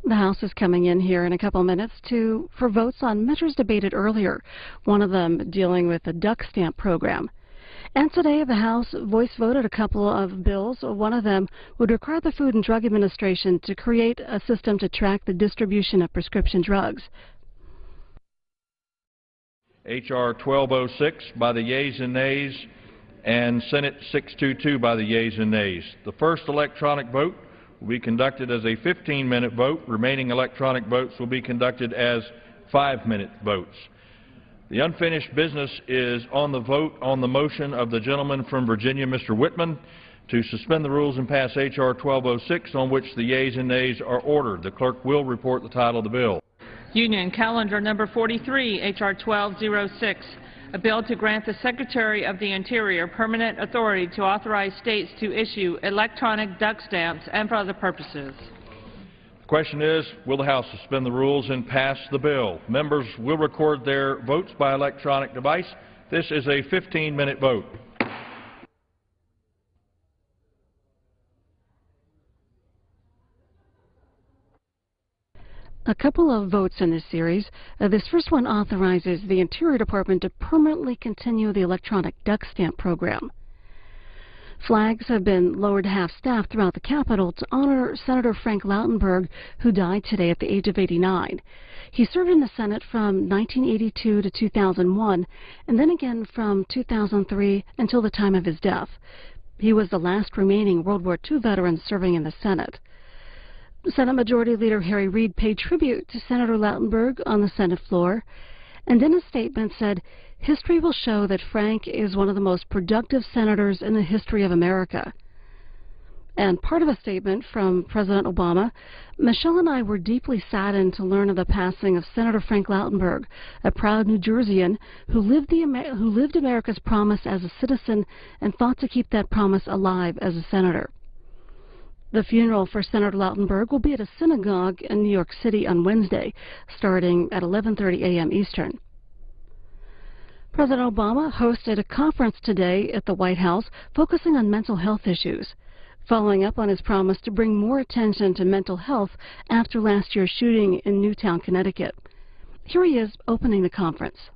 The House is coming in here in a couple minutes for votes on measures debated earlier, one of them dealing with the duck stamp program. And today the House voice voted a couple of bills. One of them would require the Food and Drug Administration to create a system to track the distribution of prescription drugs. H.R. 1206 by the yeas and nays, and Senate 622 by the yeas and nays. The first electronic vote will be conducted as a 15-minute vote. Remaining electronic votes will be conducted as 5-minute votes. The unfinished business is on the vote on the motion of the gentleman from Virginia, Mr. Whitman, to suspend the rules and pass H.R. 1206, on which the yeas and nays are ordered. The clerk will report the title of the bill. Union Calendar Number 43, H.R. 1206, a bill to grant the Secretary of the Interior permanent authority to authorize states to issue electronic duck stamps and for other purposes. The question is, will the House suspend the rules and pass the bill? Members will record their votes by electronic device. This is a 15-minute vote. A couple of votes in this series. This first one authorizes the Interior Department to permanently continue the electronic duck stamp program. Flags have been lowered half-staff throughout the Capitol to honor Senator Frank Lautenberg, who died today at the age of 89. He served in the Senate from 1982 to 2001, and then again from 2003 until the time of his death. He was the last remaining World War II veteran serving in the Senate. Senate Majority Leader Harry Reid paid tribute to Senator Lautenberg on the Senate floor, and in a statement said, "History will show that Frank is one of the most productive senators in the history of America." And part of a statement from President Obama, "Michelle and I were deeply saddened to learn of the passing of Senator Frank Lautenberg, a proud New Jerseyan who lived America's promise as a citizen and fought to keep that promise alive as a senator." The funeral for Senator Lautenberg will be at a synagogue in New York City on Wednesday, starting at 11:30 a.m. Eastern. President Obama hosted a conference today at the White House focusing on mental health issues, following up on his promise to bring more attention to mental health after last year's shooting in Newtown, Connecticut. Here he is opening the conference.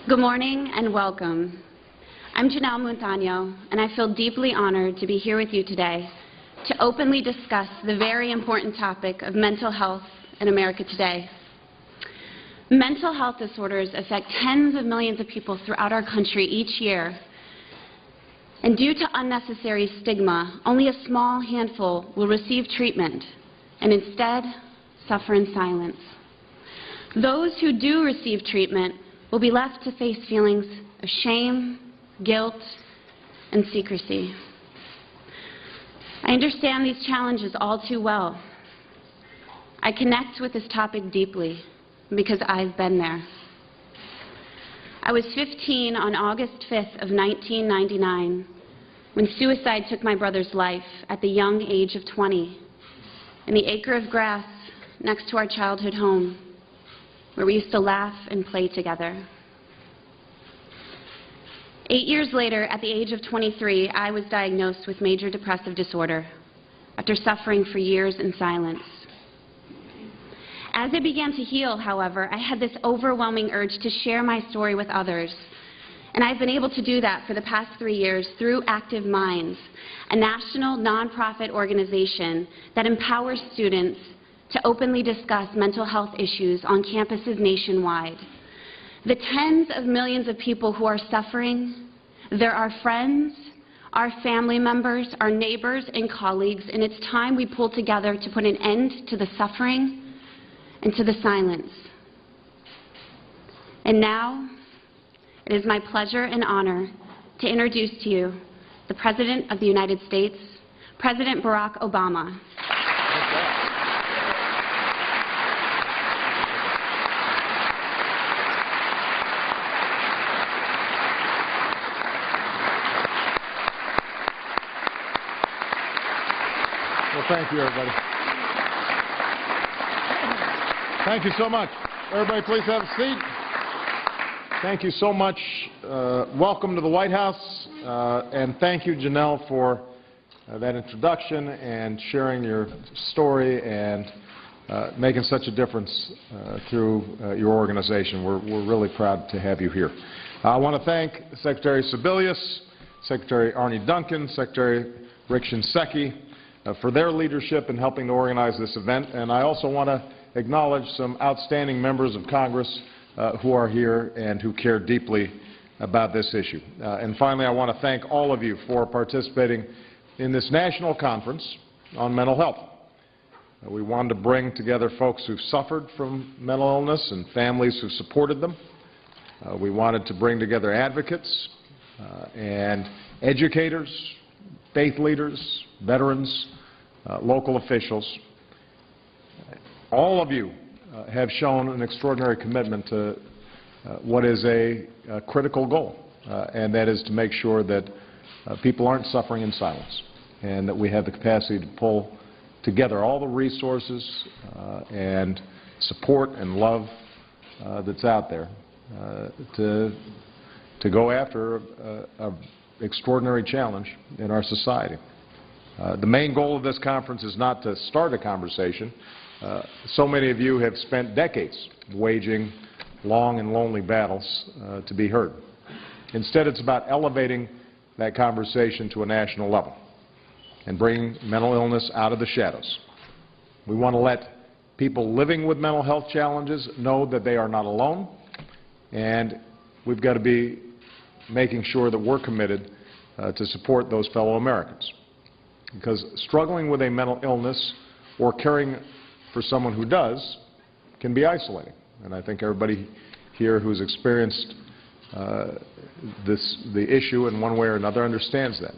Good morning and welcome. I'm Janelle Montano, and I feel deeply honored to be here with you today to openly discuss the very important topic of mental health in America today. Mental health disorders affect tens of millions of people throughout our country each year, and due to unnecessary stigma, only a small handful will receive treatment and instead suffer in silence. Those who do receive treatment will be left to face feelings of shame, guilt, and secrecy. I understand these challenges all too well. I connect with this topic deeply because I've been there. I was 15 on August 5th of 1999 when suicide took my brother's life at the young age of 20 in the acre of grass next to our childhood home, where we used to laugh and play together. 8 years later, at the age of 23, I was diagnosed with major depressive disorder after suffering for years in silence. As I began to heal, however, I had this overwhelming urge to share my story with others. And I've been able to do that for the past 3 years through Active Minds, a national nonprofit organization that empowers students to openly discuss mental health issues on campuses nationwide. The tens of millions of people who are suffering, they're our friends, our family members, our neighbors and colleagues, and it's time we pull together to put an end to the suffering and to the silence. And now, it is my pleasure and honor to introduce to you the President of the United States, President Barack Obama. Well, thank you, everybody. Thank you so much. Everybody, please have a seat. Thank you so much. Welcome to the White House, and thank you, Janelle, for that introduction and sharing your story and making such a difference through your organization. We're really proud to have you here. I want to thank Secretary Sebelius, Secretary Arne Duncan, Secretary Rick Shinseki for their leadership in helping to organize this event, and I also want to acknowledge some outstanding members of Congress who are here and who care deeply about this issue. And finally, I want to thank all of you for participating in this national conference on mental health. We wanted to bring together folks who've suffered from mental illness and families who supported them. We wanted to bring together advocates and educators, faith leaders, veterans, local officials. All of you have shown an extraordinary commitment to what is a critical goal, and that is to make sure that people aren't suffering in silence, and that we have the capacity to pull together all the resources and support and love that's out there to go after an extraordinary challenge in our society. The main goal of this conference is not to start a conversation. So many of you have spent decades waging long and lonely battles to be heard. Instead, it's about elevating that conversation to a national level and bringing mental illness out of the shadows. We want to let people living with mental health challenges know that they are not alone, and we've got to be making sure that we're committed to support those fellow Americans. Because struggling with a mental illness or caring for someone who does can be isolating. And I think everybody here who's experienced the issue in one way or another understands that.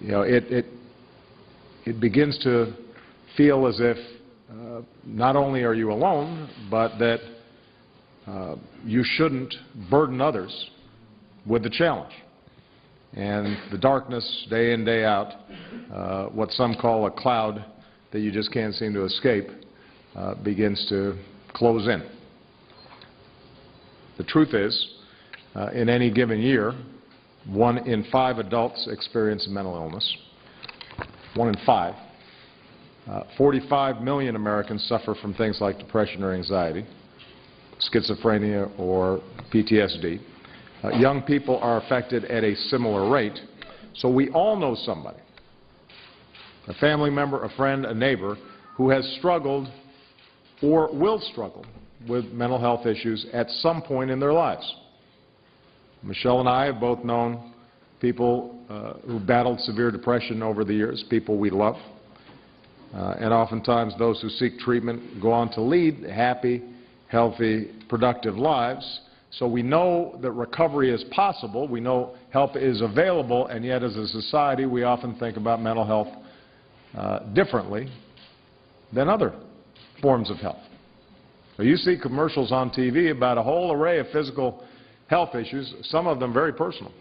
You know, it begins to feel as if not only are you alone, but that you shouldn't burden others with the challenge. And the darkness, day in, day out, what some call a cloud that you just can't seem to escape, begins to close in. The truth is, in any given year, 1 in 5 adults experience mental illness. 1 in 5. 45 million Americans suffer from things like depression or anxiety, schizophrenia or PTSD. Young people are affected at a similar rate. So we all know somebody, a family member, a friend, a neighbor, who has struggled or will struggle with mental health issues at some point in their lives. Michelle and I have both known people who battled severe depression over the years, people we love. And oftentimes those who seek treatment go on to lead happy, healthy, productive lives. So we know that recovery is possible, we know help is available, and yet as a society we often think about mental health differently than other forms of health. So you see commercials on TV about a whole array of physical health issues, some of them very personal.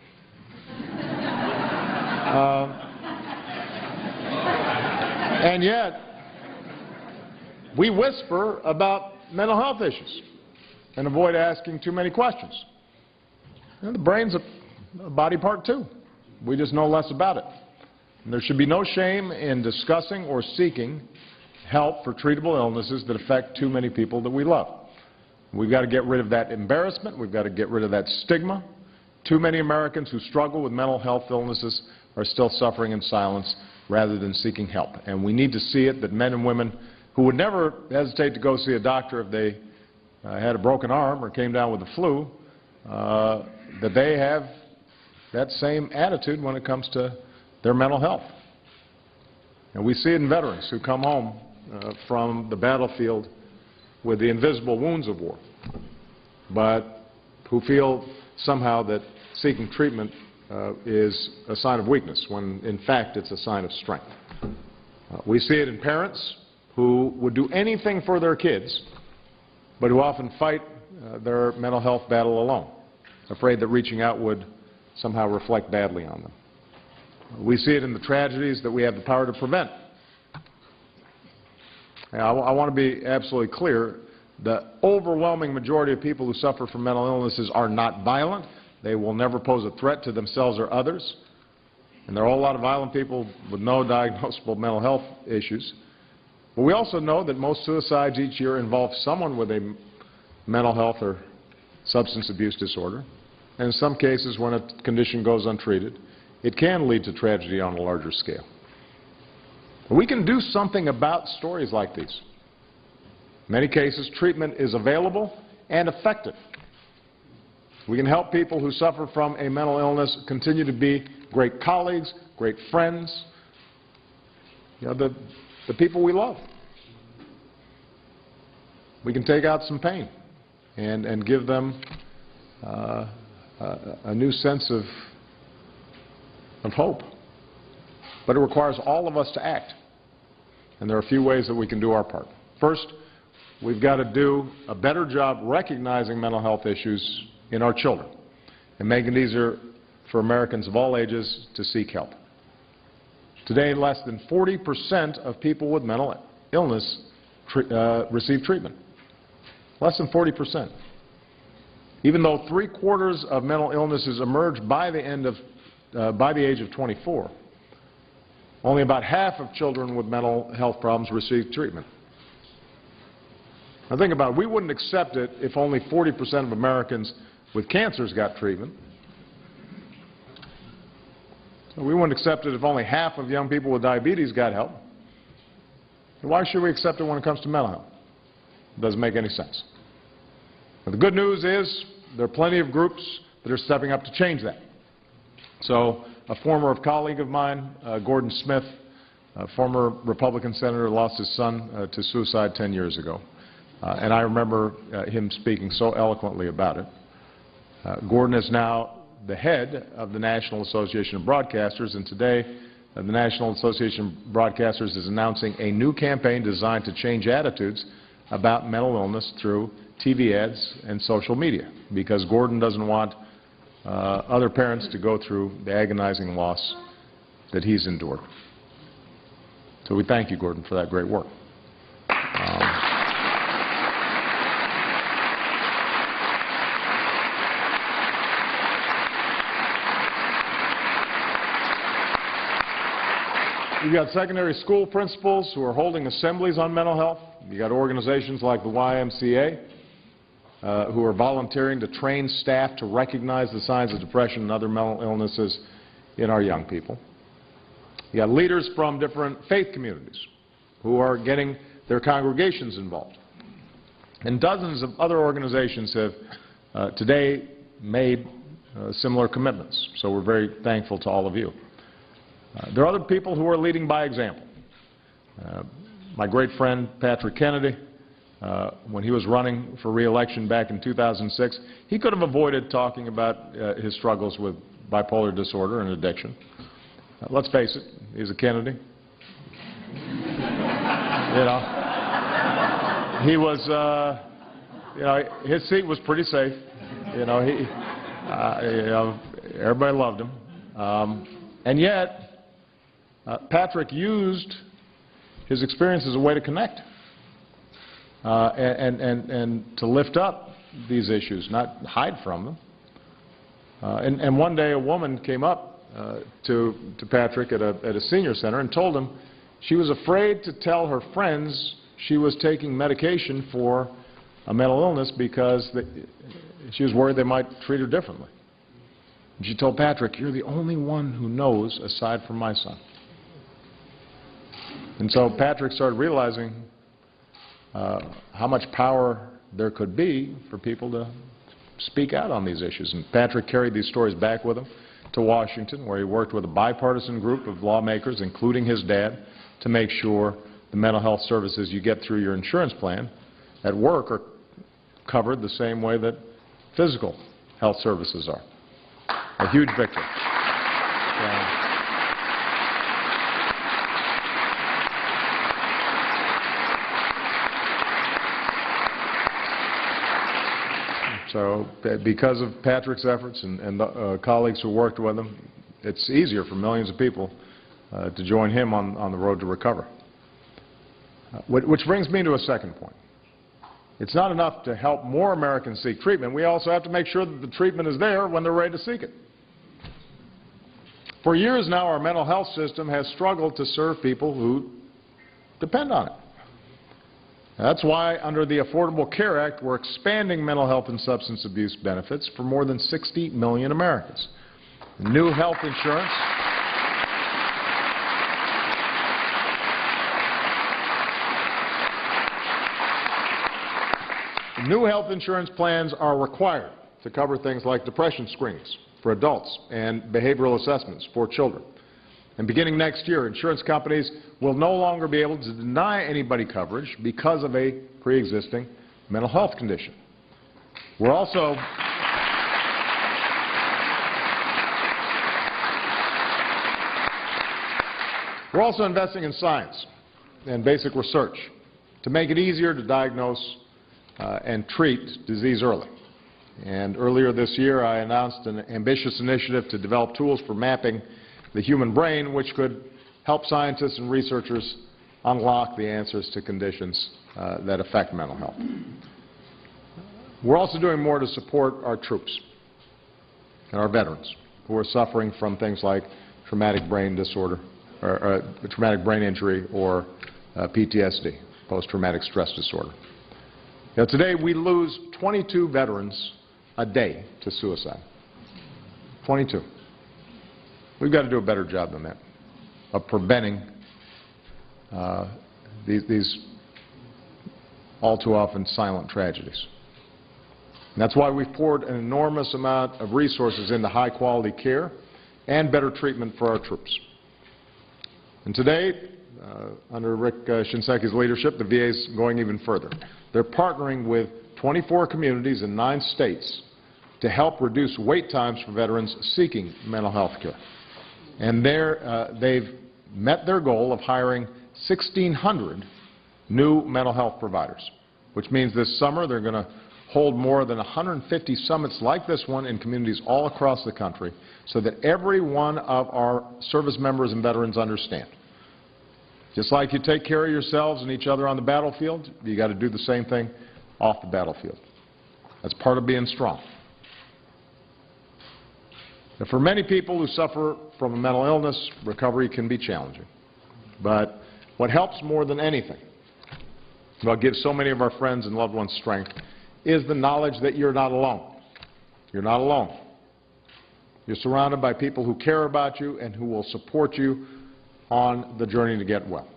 And yet, we whisper about mental health issues and avoid asking too many questions. And the brain's a body part too. We just know less about it. And there should be no shame in discussing or seeking help for treatable illnesses that affect too many people that we love. We've got to get rid of that embarrassment. We've got to get rid of that stigma. Too many Americans who struggle with mental health illnesses are still suffering in silence rather than seeking help. And we need to see it that men and women who would never hesitate to go see a doctor if they had a broken arm or came down with the flu, that they have that same attitude when it comes to their mental health. And we see it in veterans who come home from the battlefield with the invisible wounds of war. but who feel somehow that seeking treatment is a sign of weakness, when in fact it's a sign of strength. We see it in parents who would do anything for their kids, but who often fight their mental health battle alone, afraid that reaching out would somehow reflect badly on them. We see it in the tragedies that we have the power to prevent. I want to be absolutely clear. The overwhelming majority of people who suffer from mental illnesses are not violent. They will never pose a threat to themselves or others. And there are a whole lot of violent people with no diagnosable mental health issues. But we also know that most suicides each year involve someone with a mental health or substance abuse disorder. And in some cases, when a condition goes untreated, it can lead to tragedy on a larger scale. We can do something about stories like these. In many cases, treatment is available and effective. We can help people who suffer from a mental illness continue to be great colleagues, great friends, the people we love. We can take out some pain and give them a new sense of hope. But it requires all of us to act. And there are a few ways that we can do our part. First, we've got to do a better job recognizing mental health issues in our children and making it easier for Americans of all ages to seek help. Today, less than 40% of people with mental illness receive treatment. Less than 40%. Even though 3/4 of mental illnesses emerge by the age of 24, only about half of children with mental health problems receive treatment. Now think about it. We wouldn't accept it if only 40% of Americans with cancers got treatment. So we wouldn't accept it if only half of young people with diabetes got help. And why should we accept it when it comes to mental health? It doesn't make any sense. But the good news is there are plenty of groups that are stepping up to change that. So a former colleague of mine, Gordon Smith, a former Republican senator, lost his son to suicide 10 years ago. And I remember him speaking so eloquently about it. Gordon is now the head of the National Association of Broadcasters, and today the National Association of Broadcasters is announcing a new campaign designed to change attitudes about mental illness through TV ads and social media, because Gordon doesn't want other parents to go through the agonizing loss that he's endured. So we thank you, Gordon, for that great work. You've got secondary school principals who are holding assemblies on mental health. You've got organizations like the YMCA who are volunteering to train staff to recognize the signs of depression and other mental illnesses in our young people. You've got leaders from different faith communities who are getting their congregations involved. And dozens of other organizations have today made similar commitments. So we're very thankful to all of you. There are other people who are leading by example. My great friend Patrick Kennedy, when he was running for re-election back in 2006, he could have avoided talking about his struggles with bipolar disorder and addiction. Let's face it, he's a Kennedy. He was, his seat was pretty safe. Everybody loved him. And yet, Patrick used his experience as a way to connect and to lift up these issues, not hide from them. And one day a woman came up to Patrick at a senior center and told him she was afraid to tell her friends she was taking medication for a mental illness because she was worried they might treat her differently. And she told Patrick, "You're the only one who knows aside from my son." And so Patrick started realizing how much power there could be for people to speak out on these issues. And Patrick carried these stories back with him to Washington, where he worked with a bipartisan group of lawmakers, including his dad, to make sure the mental health services you get through your insurance plan at work are covered the same way that physical health services are. A huge victory. So because of Patrick's efforts and the colleagues who worked with him, it's easier for millions of people to join him on the road to recover. Which brings me to a second point. It's not enough to help more Americans seek treatment. We also have to make sure that the treatment is there when they're ready to seek it. For years now, our mental health system has struggled to serve people who depend on it. That's why, under the Affordable Care Act, we're expanding mental health and substance abuse benefits for more than 60 million Americans. New health insurance New health insurance plans are required to cover things like depression screenings for adults and behavioral assessments for children. And beginning next year, insurance companies will no longer be able to deny anybody coverage because of a pre-existing mental health condition. We're also investing in science and basic research to make it easier to diagnose and treat disease early. And earlier this year, I announced an ambitious initiative to develop tools for mapping the human brain, which could help scientists and researchers unlock the answers to conditions that affect mental health. We're also doing more to support our troops and our veterans who are suffering from things like traumatic brain disorder, or traumatic brain injury, or PTSD, post-traumatic stress disorder. Now, today we lose 22 veterans a day to suicide. 22. We've got to do a better job than that of preventing these all too often silent tragedies. And that's why we've poured an enormous amount of resources into high-quality care and better treatment for our troops. And today, under Rick Shinseki's leadership, the VA is going even further. They're partnering with 24 communities in 9 states to help reduce wait times for veterans seeking mental health care. And they've met their goal of hiring 1,600 new mental health providers, which means this summer they're going to hold more than 150 summits like this one in communities all across the country so that every one of our service members and veterans understand. Just like you take care of yourselves and each other on the battlefield, you got to do the same thing off the battlefield. That's part of being strong. Now, for many people who suffer from a mental illness, recovery can be challenging. But what helps more than anything, what gives so many of our friends and loved ones strength, is the knowledge that you're not alone. You're not alone. You're surrounded by people who care about you and who will support you on the journey to get well.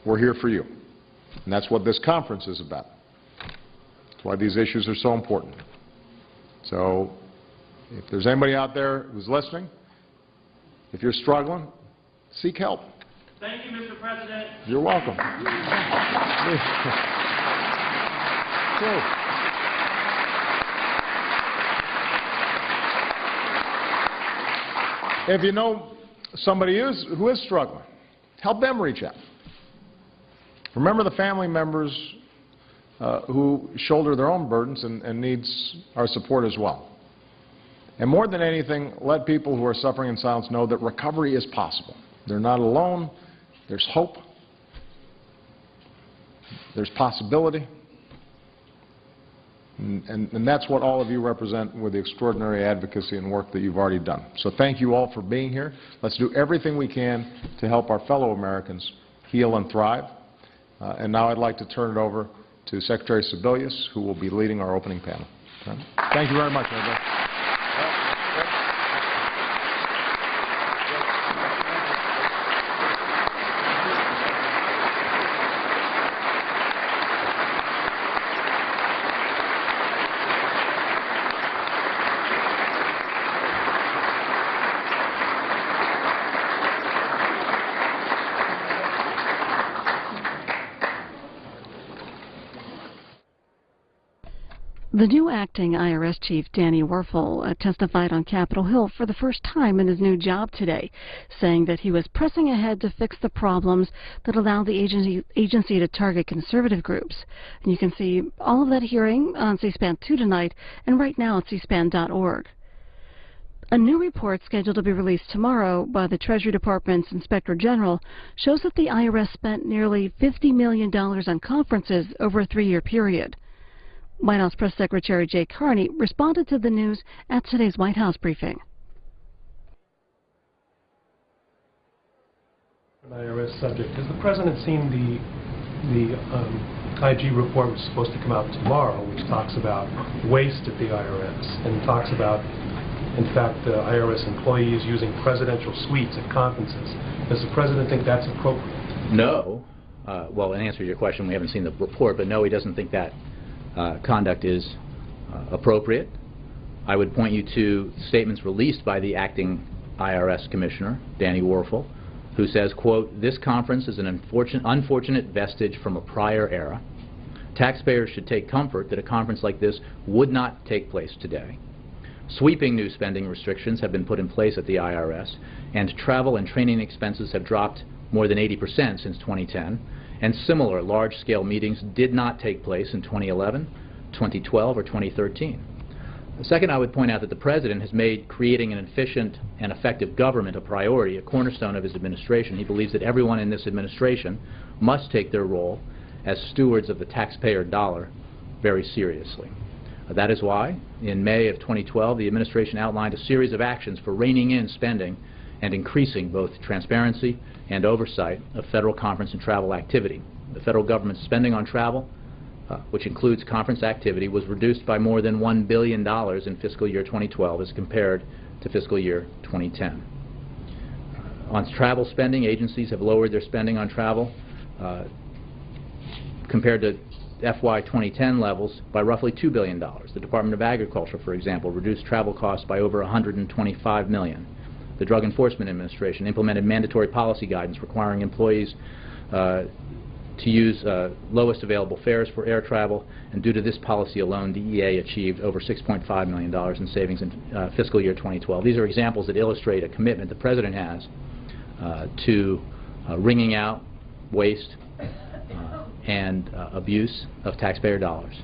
We're here for you. And that's what this conference is about. That's why these issues are so important. So if there's anybody out there who's listening, if you're struggling, seek help. Thank you, Mr. President. You're welcome. If you know somebody who is struggling, help them reach out. Remember the family members who shoulder their own burdens and needs our support as well. And more than anything, let people who are suffering in silence know that recovery is possible. They're not alone. There's hope. There's possibility. And that's what all of you represent with the extraordinary advocacy and work that you've already done. So thank you all for being here. Let's do everything we can to help our fellow Americans heal and thrive. And now I'd like to turn it over to Secretary Sebelius, who will be leading our opening panel. Thank you very much, everybody. The new acting IRS chief, Danny Werfel, testified on Capitol Hill for the first time in his new job today, saying that he was pressing ahead to fix the problems that allow the agency to target conservative groups. And you can see all of that hearing on C-SPAN 2 tonight and right now at cspan.org. A new report scheduled to be released tomorrow by the Treasury Department's Inspector General shows that the IRS spent nearly $50 million on conferences over a 3-year period. White House Press Secretary Jay Carney responded to the news at today's White House briefing. An IRS subject. Has the President seen the IG report, which is supposed to come out tomorrow, which talks about waste at the IRS and talks about, in fact, IRS employees using presidential suites at conferences? Does the President think that's appropriate? No. Well, in answer to your question, we haven't seen the report, but no, he doesn't think that conduct is appropriate. I would point you to statements released by the acting IRS Commissioner, Danny Werfel, who says, quote, "This conference is an unfortunate vestige from a prior era. Taxpayers should take comfort that a conference like this would not take place today. Sweeping new spending restrictions have been put in place at the IRS, and travel and training expenses have dropped more than 80% since 2010. And similar large-scale meetings did not take place in 2011, 2012, or 2013. Second, I would point out that the President has made creating an efficient and effective government a priority, a cornerstone of his administration. He believes that everyone in this administration must take their role as stewards of the taxpayer dollar very seriously. That is why, in May of 2012, the administration outlined a series of actions for reining in spending and increasing both transparency and oversight of federal conference and travel activity. The federal government's spending on travel, which includes conference activity, was reduced by more than $1 billion in fiscal year 2012 as compared to fiscal year 2010. On travel spending, agencies have lowered their spending on travel compared to FY 2010 levels by roughly $2 billion. The Department of Agriculture, for example, reduced travel costs by over $125 million. The Drug Enforcement Administration implemented mandatory policy guidance requiring employees to use lowest available fares for air travel, and due to this policy alone, DEA achieved over $6.5 million in savings in fiscal year 2012. These are examples that illustrate a commitment the President has to wringing out waste and abuse of taxpayer dollars.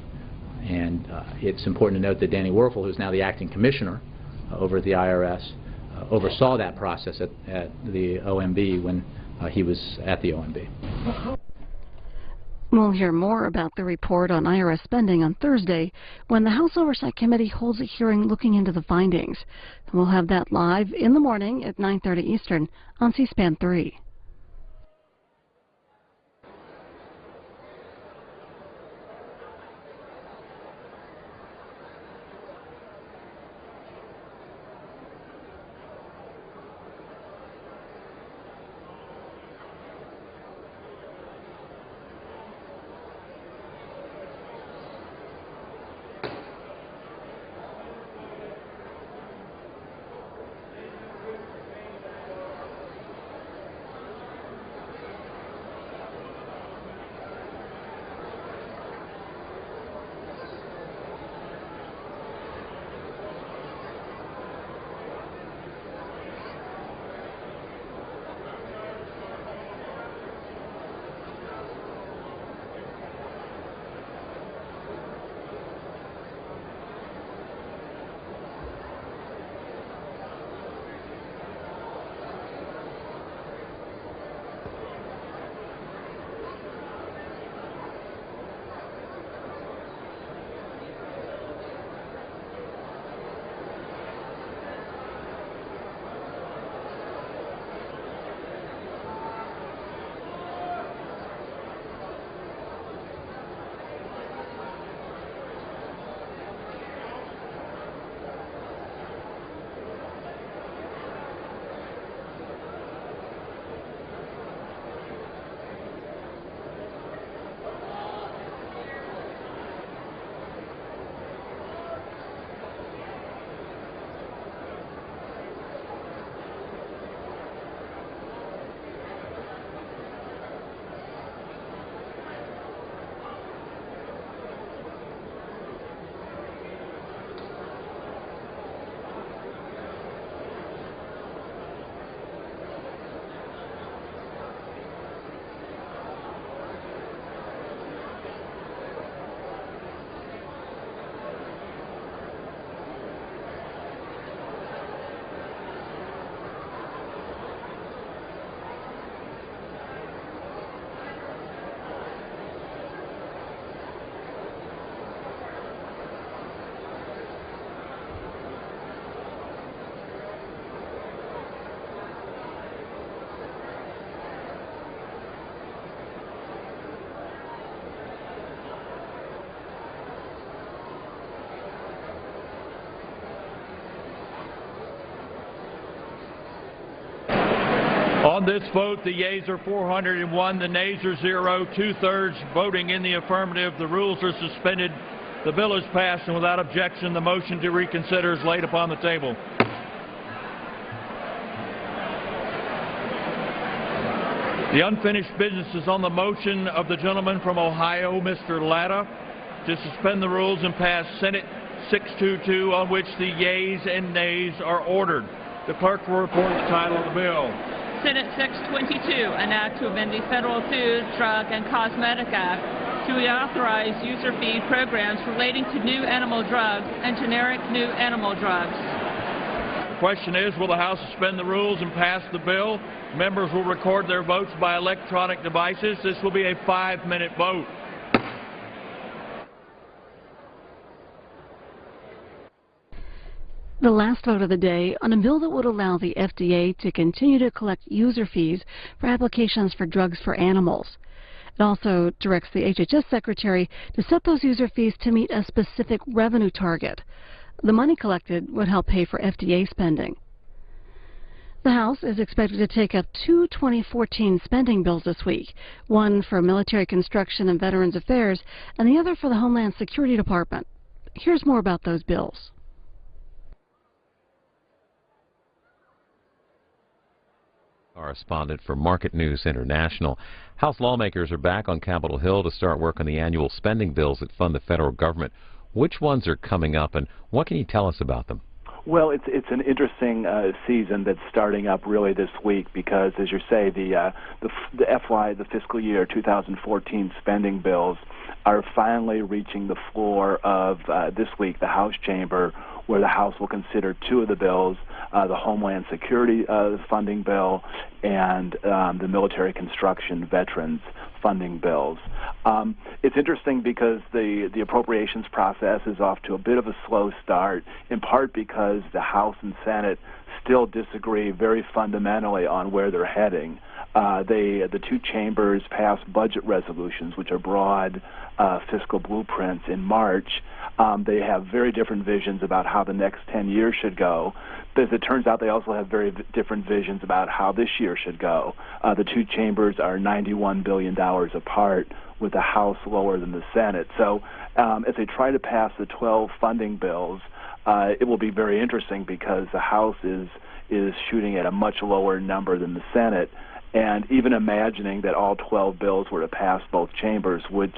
And it's important to note that Danny Werfel, who's now the acting commissioner over at the IRS, oversaw that process at the OMB when he was at the OMB. We'll hear more about the report on IRS spending on Thursday when the House Oversight Committee holds a hearing looking into the findings. We'll have that live in the morning at 9:30 Eastern on C-SPAN 3. On this vote, the yeas are 401, the nays are 0, 2/3 voting in the affirmative. The rules are suspended. The bill is passed, and without objection, the motion to reconsider is laid upon the table. The unfinished business is on the motion of the gentleman from Ohio, Mr. Latta, to suspend the rules and pass Senate 622, on which the yeas and nays are ordered. The clerk will report the title of the bill. Senate 622, an act to amend the Federal Food, Drug, and Cosmetic Act to reauthorize user fee programs relating to new animal drugs and generic new animal drugs. The question is, will the House suspend the rules and pass the bill? Members will record their votes by electronic devices. This will be a 5-minute vote. The last vote of the day on a bill that would allow the FDA to continue to collect user fees for applications for drugs for animals. It also directs the HHS Secretary to set those user fees to meet a specific revenue target. The money collected would help pay for FDA spending. The House is expected to take up 2 2014 spending bills this week, one for Military Construction and Veterans Affairs, and the other for the Homeland Security Department. Here's more about those bills. Correspondent for Market News International. House lawmakers are back on Capitol Hill to start work on the annual spending bills that fund the federal government. Which ones are coming up, and what can you tell us about them? Well, it's an interesting season that's starting up really this week because, as you say, the fiscal year 2014 spending bills are finally reaching the floor of this week, the House chamber, where the House will consider 2 of the bills, the Homeland Security funding bill and the Military Construction Veterans funding bills. It's interesting because the appropriations process is off to a bit of a slow start, in part because the House and Senate still disagree very fundamentally on where they're heading. The 2 chambers passed budget resolutions, which are broad fiscal blueprints, in March. They have very different visions about how the next 10 years should go. But as it turns out, they also have very different visions about how this year should go. The 2 chambers are $91 billion apart, with the House lower than the Senate. So as they try to pass the 12 funding bills, it will be very interesting because the House is shooting at a much lower number than the Senate. And even imagining that all 12 bills were to pass both chambers, which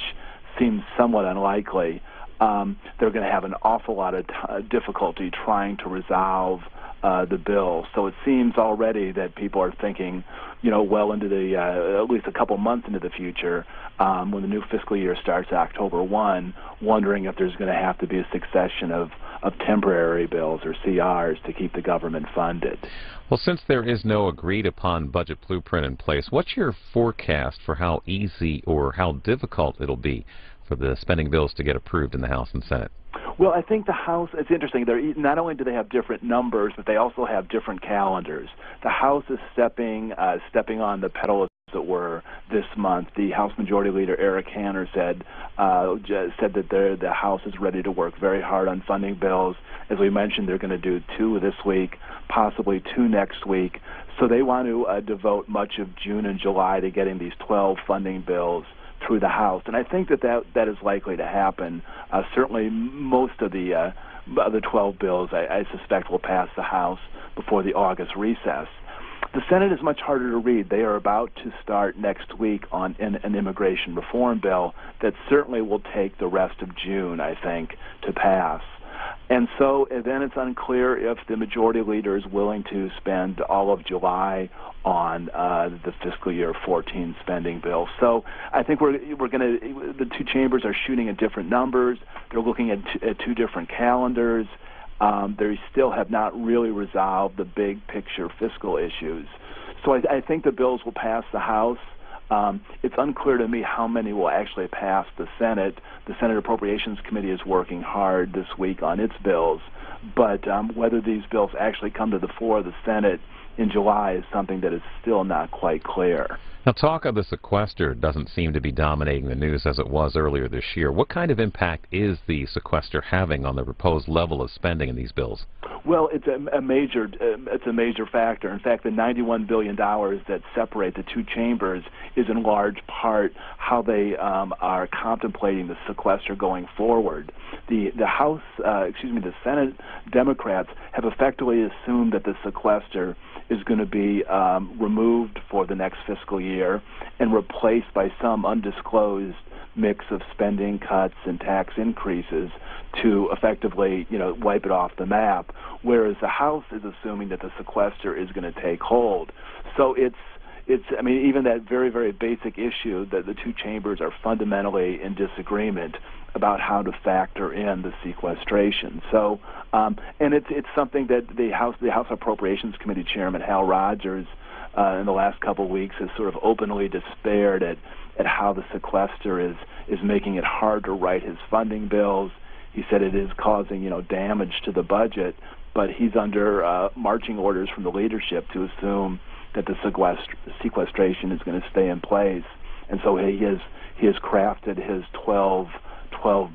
seems somewhat unlikely, they're going to have an awful lot of difficulty trying to resolve the bill. So it seems already that people are thinking, well into the at least a couple months into the future, when the new fiscal year starts October 1, wondering if there's going to have to be a succession of temporary bills or CRs to keep the government funded. Well, since there is no agreed-upon budget blueprint in place, what's your forecast for how easy or how difficult it'll be for the spending bills to get approved in the House and Senate? Well, I think the House, it's interesting, not only do they have different numbers, but they also have different calendars. The House is stepping on the pedal, as it were, this month. The House Majority Leader, Eric Hanna, said that the House is ready to work very hard on funding bills. As we mentioned, they're going to do 2 this week, possibly 2 next week. So they want to devote much of June and July to getting these 12 funding bills through the House, and I think that is likely to happen. Certainly, most of the 12 bills, I suspect, will pass the House before the August recess. The Senate is much harder to read. They are about to start next week on an immigration reform bill that certainly will take the rest of June, I think, to pass. And so then it's unclear if the majority leader is willing to spend all of July on the fiscal year 14 spending bill. So I think the 2 chambers are shooting at different numbers. They're looking at 2 different calendars. They still have not really resolved the big picture fiscal issues. So I think the bills will pass the House. It's unclear to me how many will actually pass the Senate. The Senate Appropriations Committee is working hard this week on its bills, but whether these bills actually come to the floor of the Senate in July is something that is still not quite clear. Now, talk of the sequester doesn't seem to be dominating the news as it was earlier this year. What kind of impact is the sequester having on the proposed level of spending in these bills? Well, it's a major factor. In fact, the $91 billion that separate the two chambers is in large part how they are contemplating the sequester going forward. The Senate Democrats have effectively assumed that the sequester is going to be removed for the next fiscal year and replaced by some undisclosed mix of spending cuts and tax increases to effectively, wipe it off the map, whereas the House is assuming that the sequester is going to take hold. So even that very, very basic issue that the two chambers are fundamentally in disagreement about how to factor in the sequestration. So, and it's something that the House Appropriations Committee Chairman Hal Rogers in the last couple of weeks has sort of openly despaired at how the sequester is making it hard to write his funding bills. He said it is causing, damage to the budget, but he's under marching orders from the leadership to assume that the sequestration is going to stay in place. And so he has crafted his 12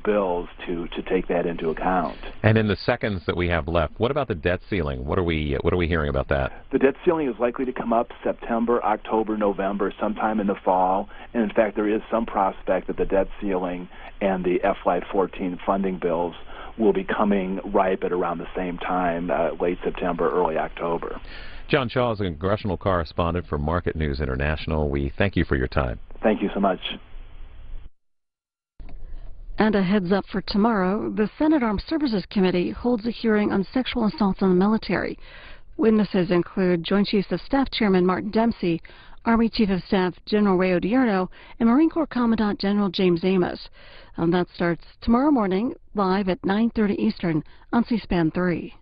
bills to take that into account. And in the seconds that we have left, what about the debt ceiling? What are we hearing about that? The debt ceiling is likely to come up September, October, November, sometime in the fall. And in fact, there is some prospect that the debt ceiling and the FY14 funding bills will be coming ripe at around the same time, late September, early October. John Shaw is a congressional correspondent for Market News International. We thank you for your time. Thank you so much. And a heads up for tomorrow, the Senate Armed Services Committee holds a hearing on sexual assaults in the military. Witnesses include Joint Chiefs of Staff Chairman Martin Dempsey, Army Chief of Staff General Ray Odierno, and Marine Corps Commandant General James Amos. And that starts tomorrow morning, live at 9:30 Eastern on C-SPAN 3.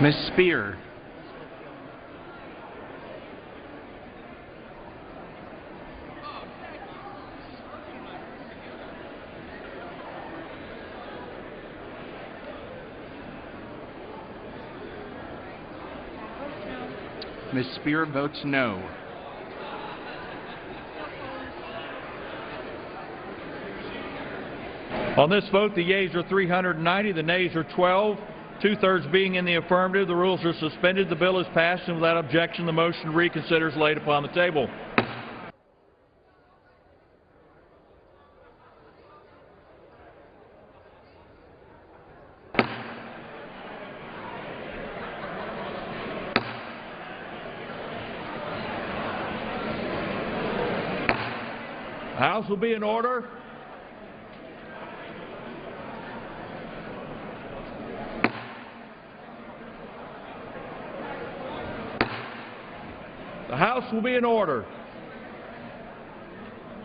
Ms. Spear. Ms. Spear votes no. On this vote, the yeas are 390, the nays are 12. Two-thirds being in the affirmative, the rules are suspended. The bill is passed, and without objection, the motion to reconsider is laid upon the table. The House will be in order. The House will be in order.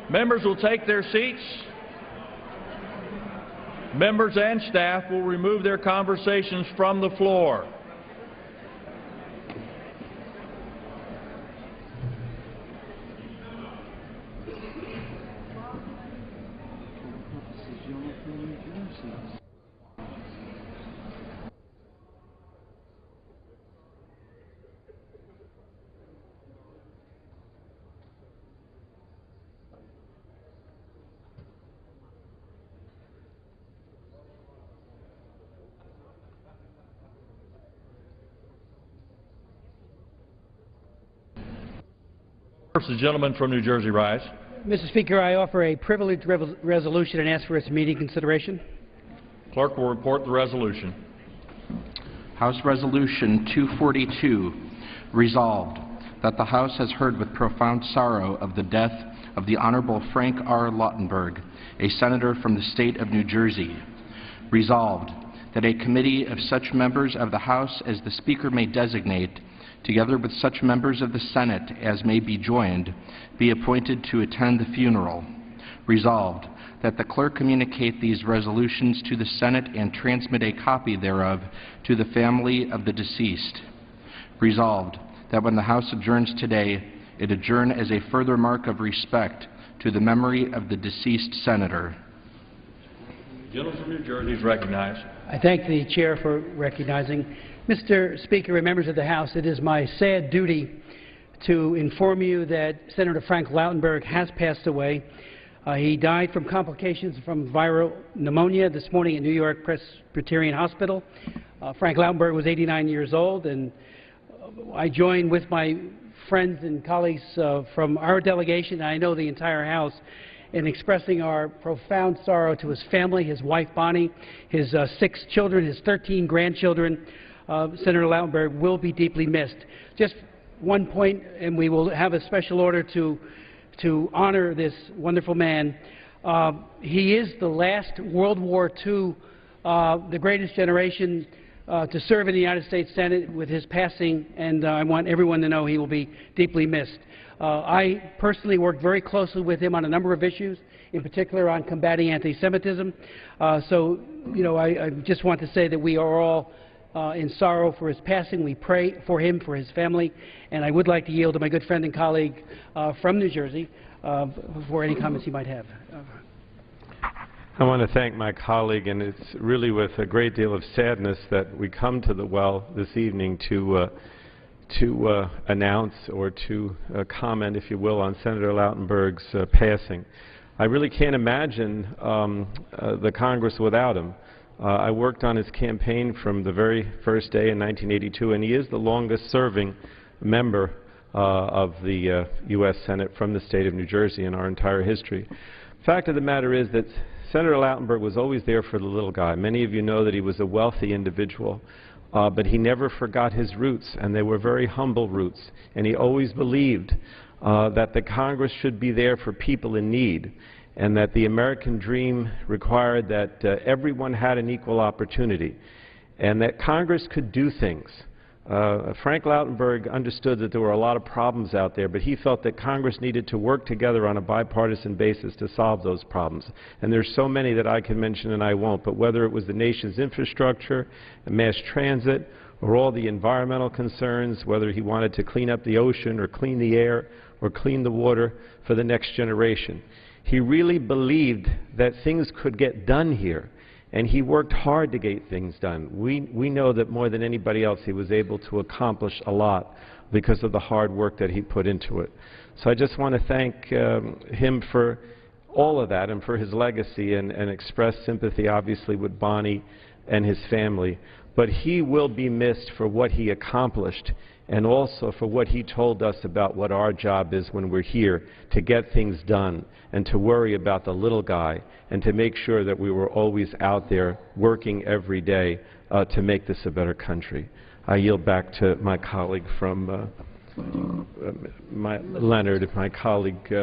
Members will take their seats. Members and staff will remove their conversations from the floor. First, the gentleman from New Jersey rise. Mr. Speaker, I offer a privileged resolution and ask for its immediate consideration. Clerk will report the resolution. House Resolution 242, resolved that the House has heard with profound sorrow of the death of the Honorable Frank R. Lautenberg, a senator from the state of New Jersey. Resolved that a committee of such members of the House as the Speaker may designate, together with such members of the Senate as may be joined, be appointed to attend the funeral. Resolved that the clerk communicate these resolutions to the Senate and transmit a copy thereof to the family of the deceased. Resolved that when the House adjourns today, it adjourn as a further mark of respect to the memory of the deceased senator. The gentleman from New Jersey is recognized. I thank the Chair for recognizing. Mr. Speaker and members of the House, it is my sad duty to inform you that Senator Frank Lautenberg has passed away. He died from complications from viral pneumonia this morning at New York Presbyterian Hospital. Frank Lautenberg was 89 years old, and I join with my friends and colleagues from our delegation, and I know the entire House, in expressing our profound sorrow to his family, his wife Bonnie, his 6 children, his 13 grandchildren. Senator Lautenberg will be deeply missed. Just one point, and we will have a special order to honor this wonderful man. He is the last World War II, the greatest generation to serve in the United States Senate with his passing, and I want everyone to know he will be deeply missed. I personally worked very closely with him on a number of issues, in particular on combating anti-Semitism. So, you know, I just want to say that we are all in sorrow for his passing. We pray for him, for his family, and I would like to yield to my good friend and colleague from New Jersey for any comments he might have. I want to thank my colleague, and it's really with a great deal of sadness that we come to the well this evening to announce or to comment, if you will, on Senator Lautenberg's passing. I really can't imagine the Congress without him. I worked on his campaign from the very first day in 1982, and he is the longest-serving member of the U.S. Senate from the state of New Jersey in our entire history. The fact of the matter is that Senator Lautenberg was always there for the little guy. Many of you know that he was a wealthy individual, but he never forgot his roots, and they were very humble roots. And he always believed that the Congress should be there for people in need, and that the American dream required that everyone had an equal opportunity, and that Congress could do things. Frank Lautenberg understood that there were a lot of problems out there, but he felt that Congress needed to work together on a bipartisan basis to solve those problems. And there's so many that I can mention and I won't, but whether it was the nation's infrastructure, mass transit, or all the environmental concerns, whether he wanted to clean up the ocean or clean the air or clean the water for the next generation. He really believed that things could get done here, and he worked hard to get things done. We know that more than anybody else he was able to accomplish a lot because of the hard work that he put into it. So I just want to thank him for all of that and for his legacy, and express sympathy obviously with Bonnie and his family. But he will be missed for what he accomplished, and also for what he told us about what our job is when we're here, to get things done and to worry about the little guy and to make sure that we were always out there working every day to make this a better country. I yield back to my colleague from Leonard, my colleague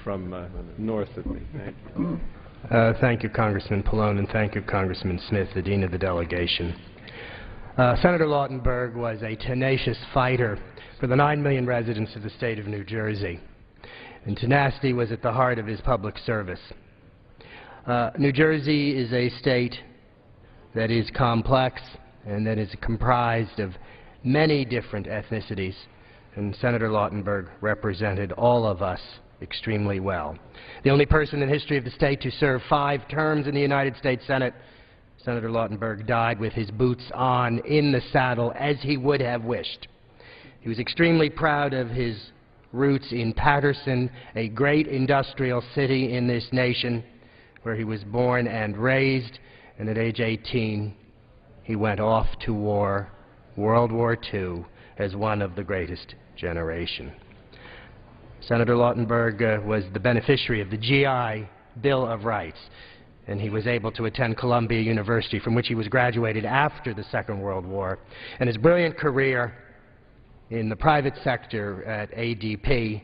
from north of me. Thank you. Thank you, Congressman Pallone, and thank you, Congressman Smith, the Dean of the Delegation. Senator Lautenberg was a tenacious fighter for the 9 million residents of the state of New Jersey, and tenacity was at the heart of his public service. New Jersey is a state that is complex and that is comprised of many different ethnicities, and Senator Lautenberg represented all of us extremely well. The only person in the history of the state to serve 5 terms in the United States Senate, Senator Lautenberg died with his boots on in the saddle, as he would have wished. He was extremely proud of his roots in Paterson, a great industrial city in this nation, where he was born and raised, and at age 18 he went off to war, World War II, as one of the greatest generation. Senator Lautenberg was the beneficiary of the GI Bill of Rights, and he was able to attend Columbia University, from which he was graduated after the Second World War. And his brilliant career in the private sector at ADP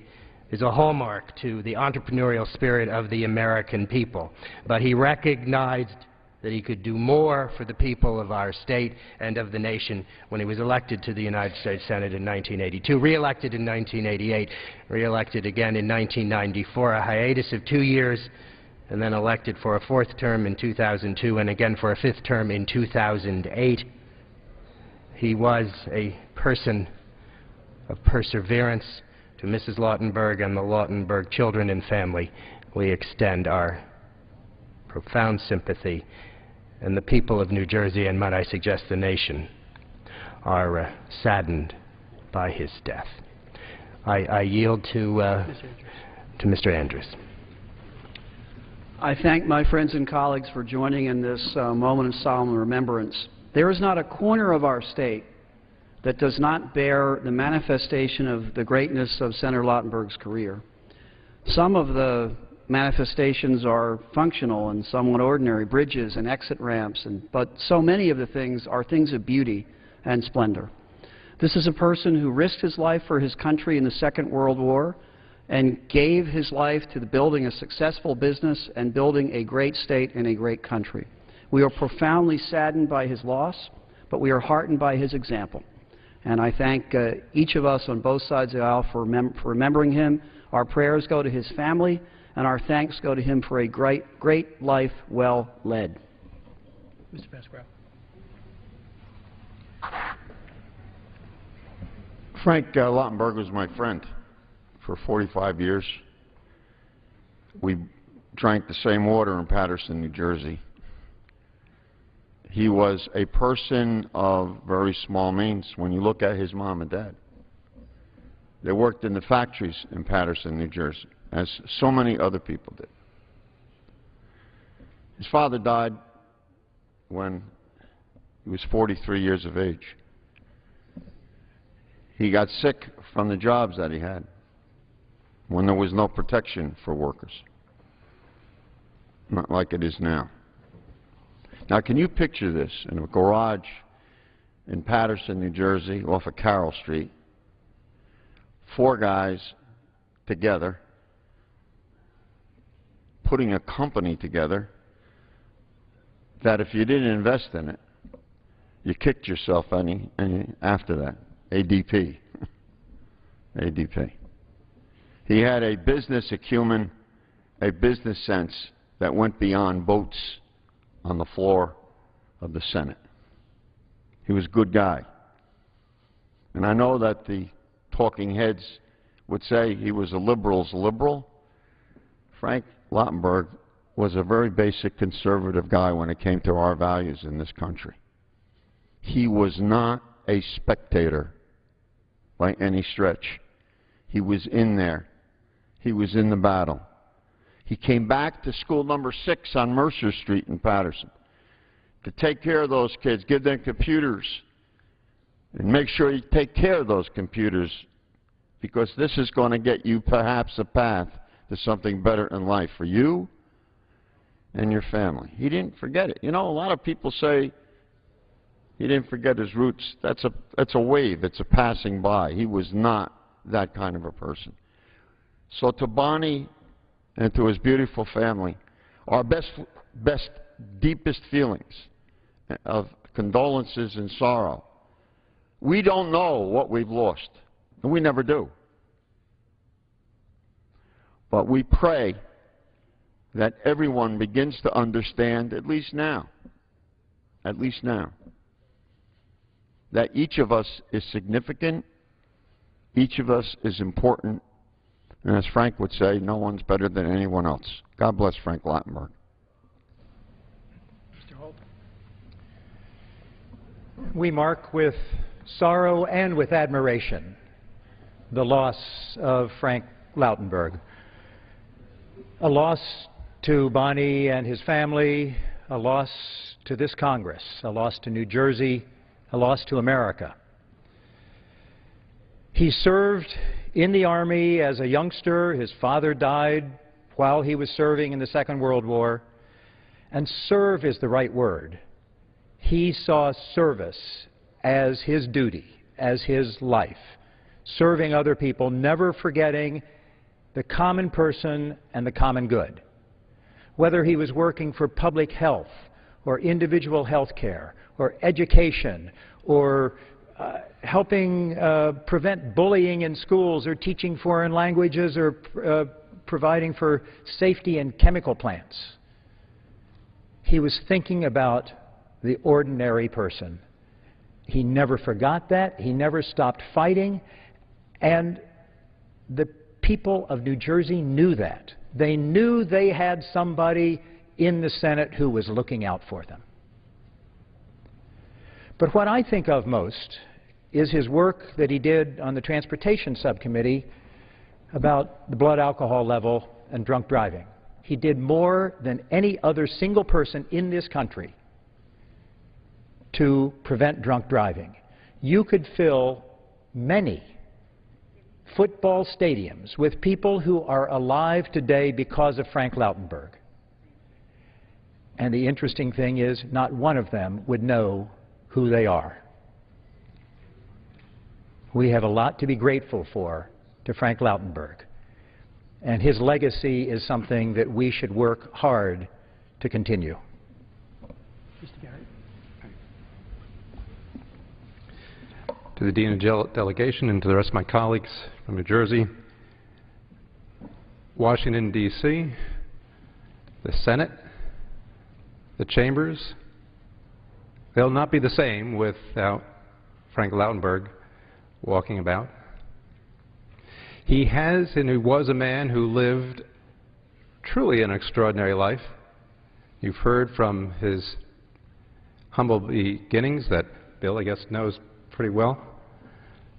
is a hallmark to the entrepreneurial spirit of the American people. But he recognized that he could do more for the people of our state and of the nation when he was elected to the United States Senate in 1982, re-elected in 1988, re-elected again in 1994, a hiatus of 2 years, and then elected for a fourth term in 2002 and again for a fifth term in 2008. He was a person of perseverance. To Mrs. Lautenberg and the Lautenberg children and family, we extend our profound sympathy, and the people of New Jersey, and might I suggest the nation, are saddened by his death. I yield to Mr. Andrews. I thank my friends and colleagues for joining in this moment of solemn remembrance. There is not a corner of our state that does not bear the manifestation of the greatness of Senator Lautenberg's career. Some of the manifestations are functional and somewhat ordinary, bridges and exit ramps, but so many of the things are things of beauty and splendor. This is a person who risked his life for his country in the Second World War and gave his life to the building a successful business and building a great state and a great country. We are profoundly saddened by his loss, but we are heartened by his example. And I thank each of us on both sides of the aisle for remembering him. Our prayers go to his family, and our thanks go to him for a great life well led. Mr. Pasquale. Frank Lautenberg was my friend for 45 years. We drank the same water in Paterson, New Jersey. He was a person of very small means when you look at his mom and dad. They worked in the factories in Paterson, New Jersey, as so many other people did. His father died when he was 43 years of age. He got sick from the jobs that he had when there was no protection for workers, not like it is now. Now, can you picture this in a garage in Paterson, New Jersey, off of Carroll Street, 4 guys together, putting a company together that if you didn't invest in it, you kicked yourself after that. ADP. ADP. He had a business acumen, a business sense that went beyond votes on the floor of the Senate. He was a good guy. And I know that the talking heads would say he was a liberal's liberal. Frank Lautenberg was a very basic conservative guy when it came to our values in this country. He was not a spectator by any stretch. He was in there. He was in the battle. He came back to school number 6 on Mercer Street in Paterson to take care of those kids, give them computers, and make sure you take care of those computers, because this is going to get you perhaps a path to something better in life for you and your family. He didn't forget it. You know, a lot of people say he didn't forget his roots. That's a wave. It's a passing by. He was not that kind of a person. So to Bonnie and to his beautiful family, our best, deepest feelings of condolences and sorrow. We don't know what we've lost, and we never do. But we pray that everyone begins to understand, at least now, that each of us is significant, each of us is important, and as Frank would say, no one's better than anyone else. God bless Frank Lautenberg. Mr. Holt. We mark with sorrow and with admiration the loss of Frank Lautenberg. A loss to Bonnie and his family, a loss to this Congress, a loss to New Jersey, a loss to America. He served in the Army as a youngster. His father died while he was serving in the Second World War. And serve is the right word. He saw service as his duty, as his life, serving other people, never forgetting the common person and the common good. Whether he was working for public health or individual health care or education or helping prevent bullying in schools or teaching foreign languages or providing for safety in chemical plants. He was thinking about the ordinary person. He never forgot that. He never stopped fighting. And the people of New Jersey knew that. They knew they had somebody in the Senate who was looking out for them. But what I think of most is his work that he did on the Transportation Subcommittee about the blood alcohol level and drunk driving. He did more than any other single person in this country to prevent drunk driving. You could fill many football stadiums with people who are alive today because of Frank Lautenberg. And the interesting thing is, not one of them would know who they are. We have a lot to be grateful for to Frank Lautenberg. And his legacy is something that we should work hard to continue. Mr. Garrett. To the Dean of Delegation and to the rest of my colleagues from New Jersey, Washington, D.C., the Senate, the chambers, they'll not be the same without Frank Lautenberg walking about. He has and he was a man who lived truly an extraordinary life. You've heard from his humble beginnings that Bill, I guess, knows pretty well,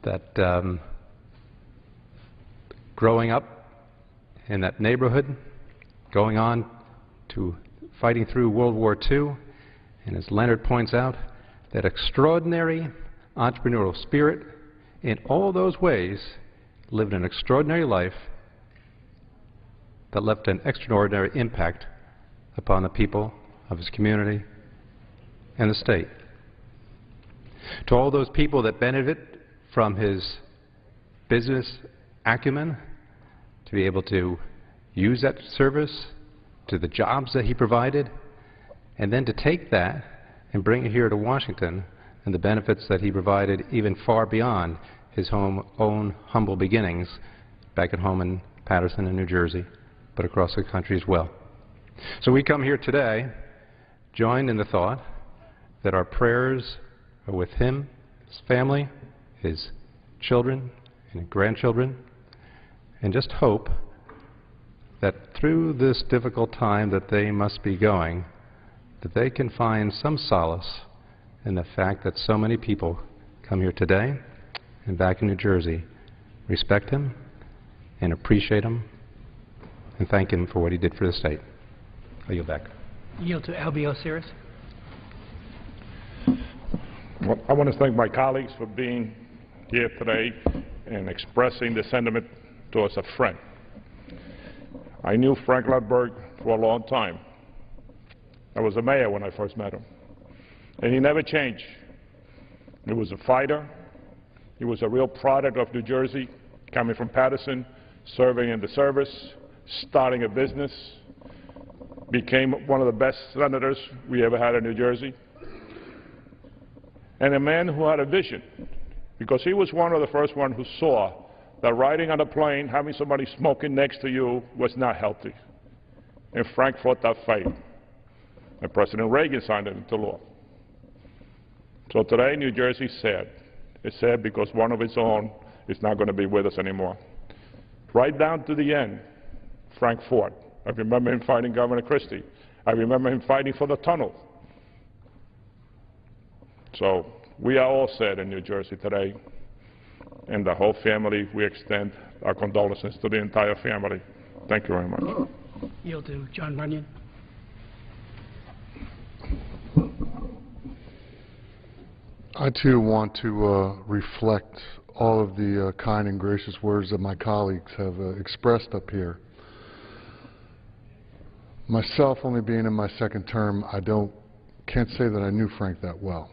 that growing up in that neighborhood, going on to fighting through World War II, and as Leonard points out, that extraordinary entrepreneurial spirit in all those ways lived an extraordinary life that left an extraordinary impact upon the people of his community and the state. To all those people that benefit from his business acumen, to be able to use that service, to the jobs that he provided, and then to take that and bring it here to Washington and the benefits that he provided even far beyond his own humble beginnings back at home in Paterson and New Jersey, but across the country as well. So we come here today joined in the thought that our prayers are with him, his family, his children and grandchildren, and just hope that through this difficult time that they must be going, that they can find some solace in the fact that so many people come here today and back in New Jersey respect him and appreciate him and thank him for what he did for the state. I yield back. Yield to Albie Osiris. Well, I want to thank my colleagues for being here today and expressing the sentiment towards a friend. I knew Frank Lautenberg for a long time. I was a mayor when I first met him, and he never changed. He was a fighter. He was a real product of New Jersey, coming from Paterson, serving in the service, starting a business, became one of the best senators we ever had in New Jersey, and a man who had a vision, because he was one of the first ones who saw that riding on a plane, having somebody smoking next to you was not healthy. And Frank fought that fight. And President Reagan signed it into law. So today, New Jersey is sad. It's sad because one of its own is not going to be with us anymore. Right down to the end, Frank fought. I remember him fighting Governor Christie. I remember him fighting for the tunnel. So we are all sad in New Jersey today. And the whole family, we extend our condolences to the entire family. Thank you very much. Yield to John Runyon. I too want to reflect all of the kind and gracious words that my colleagues have expressed up here. Myself, only being in my second term, can't say that I knew Frank that well.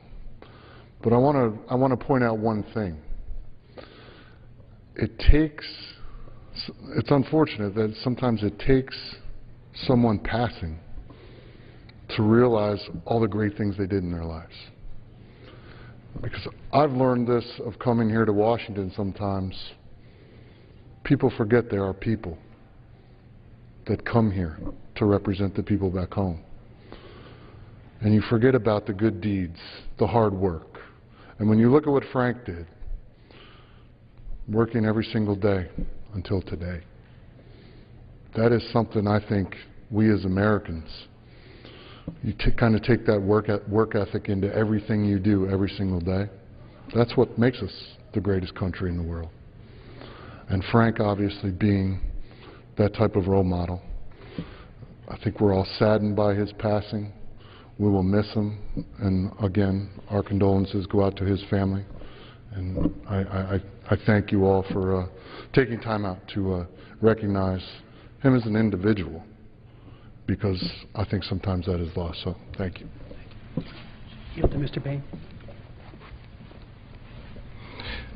But I want to point out one thing. It's unfortunate that sometimes it takes someone passing to realize all the great things they did in their lives. Because I've learned this of coming here to Washington sometimes. People forget there are people that come here to represent the people back home. And you forget about the good deeds, the hard work. And when you look at what Frank did, working every single day until today, that is something I think we as Americans, you kind of take that work ethic into everything you do every single day. That's what makes us the greatest country in the world. And Frank obviously being that type of role model. I think we're all saddened by his passing. We will miss him. And again, our condolences go out to his family. And I thank you all for taking time out to recognize him as an individual, because I think sometimes that is lost. So thank you. Yield to Mr. Payne.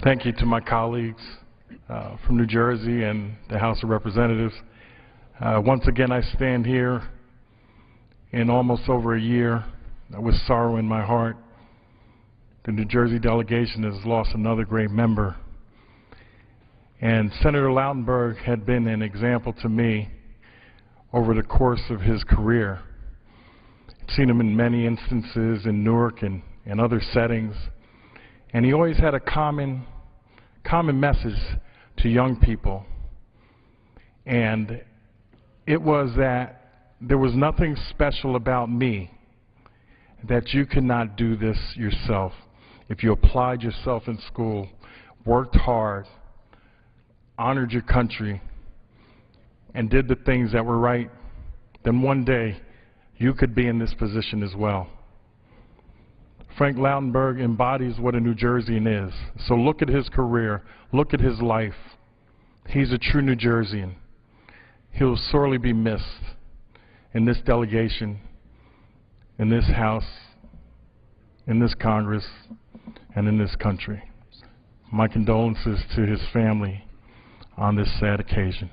Thank you to my colleagues from New Jersey and the House of Representatives. Once again, I stand here in almost over a year with sorrow in my heart. The New Jersey delegation has lost another great member. And Senator Lautenberg had been an example to me over the course of his career. I've seen him in many instances in Newark and other settings. And he always had a common message to young people. And it was that there was nothing special about me, that you could not do this yourself. If you applied yourself in school, worked hard, honored your country, and did the things that were right, then one day you could be in this position as well. Frank Lautenberg embodies what a New Jerseyan is. So look at his career, look at his life. He's a true New Jerseyan. He'll sorely be missed in this delegation, in this House, in this Congress, and in this country. My condolences to his family on this sad occasion.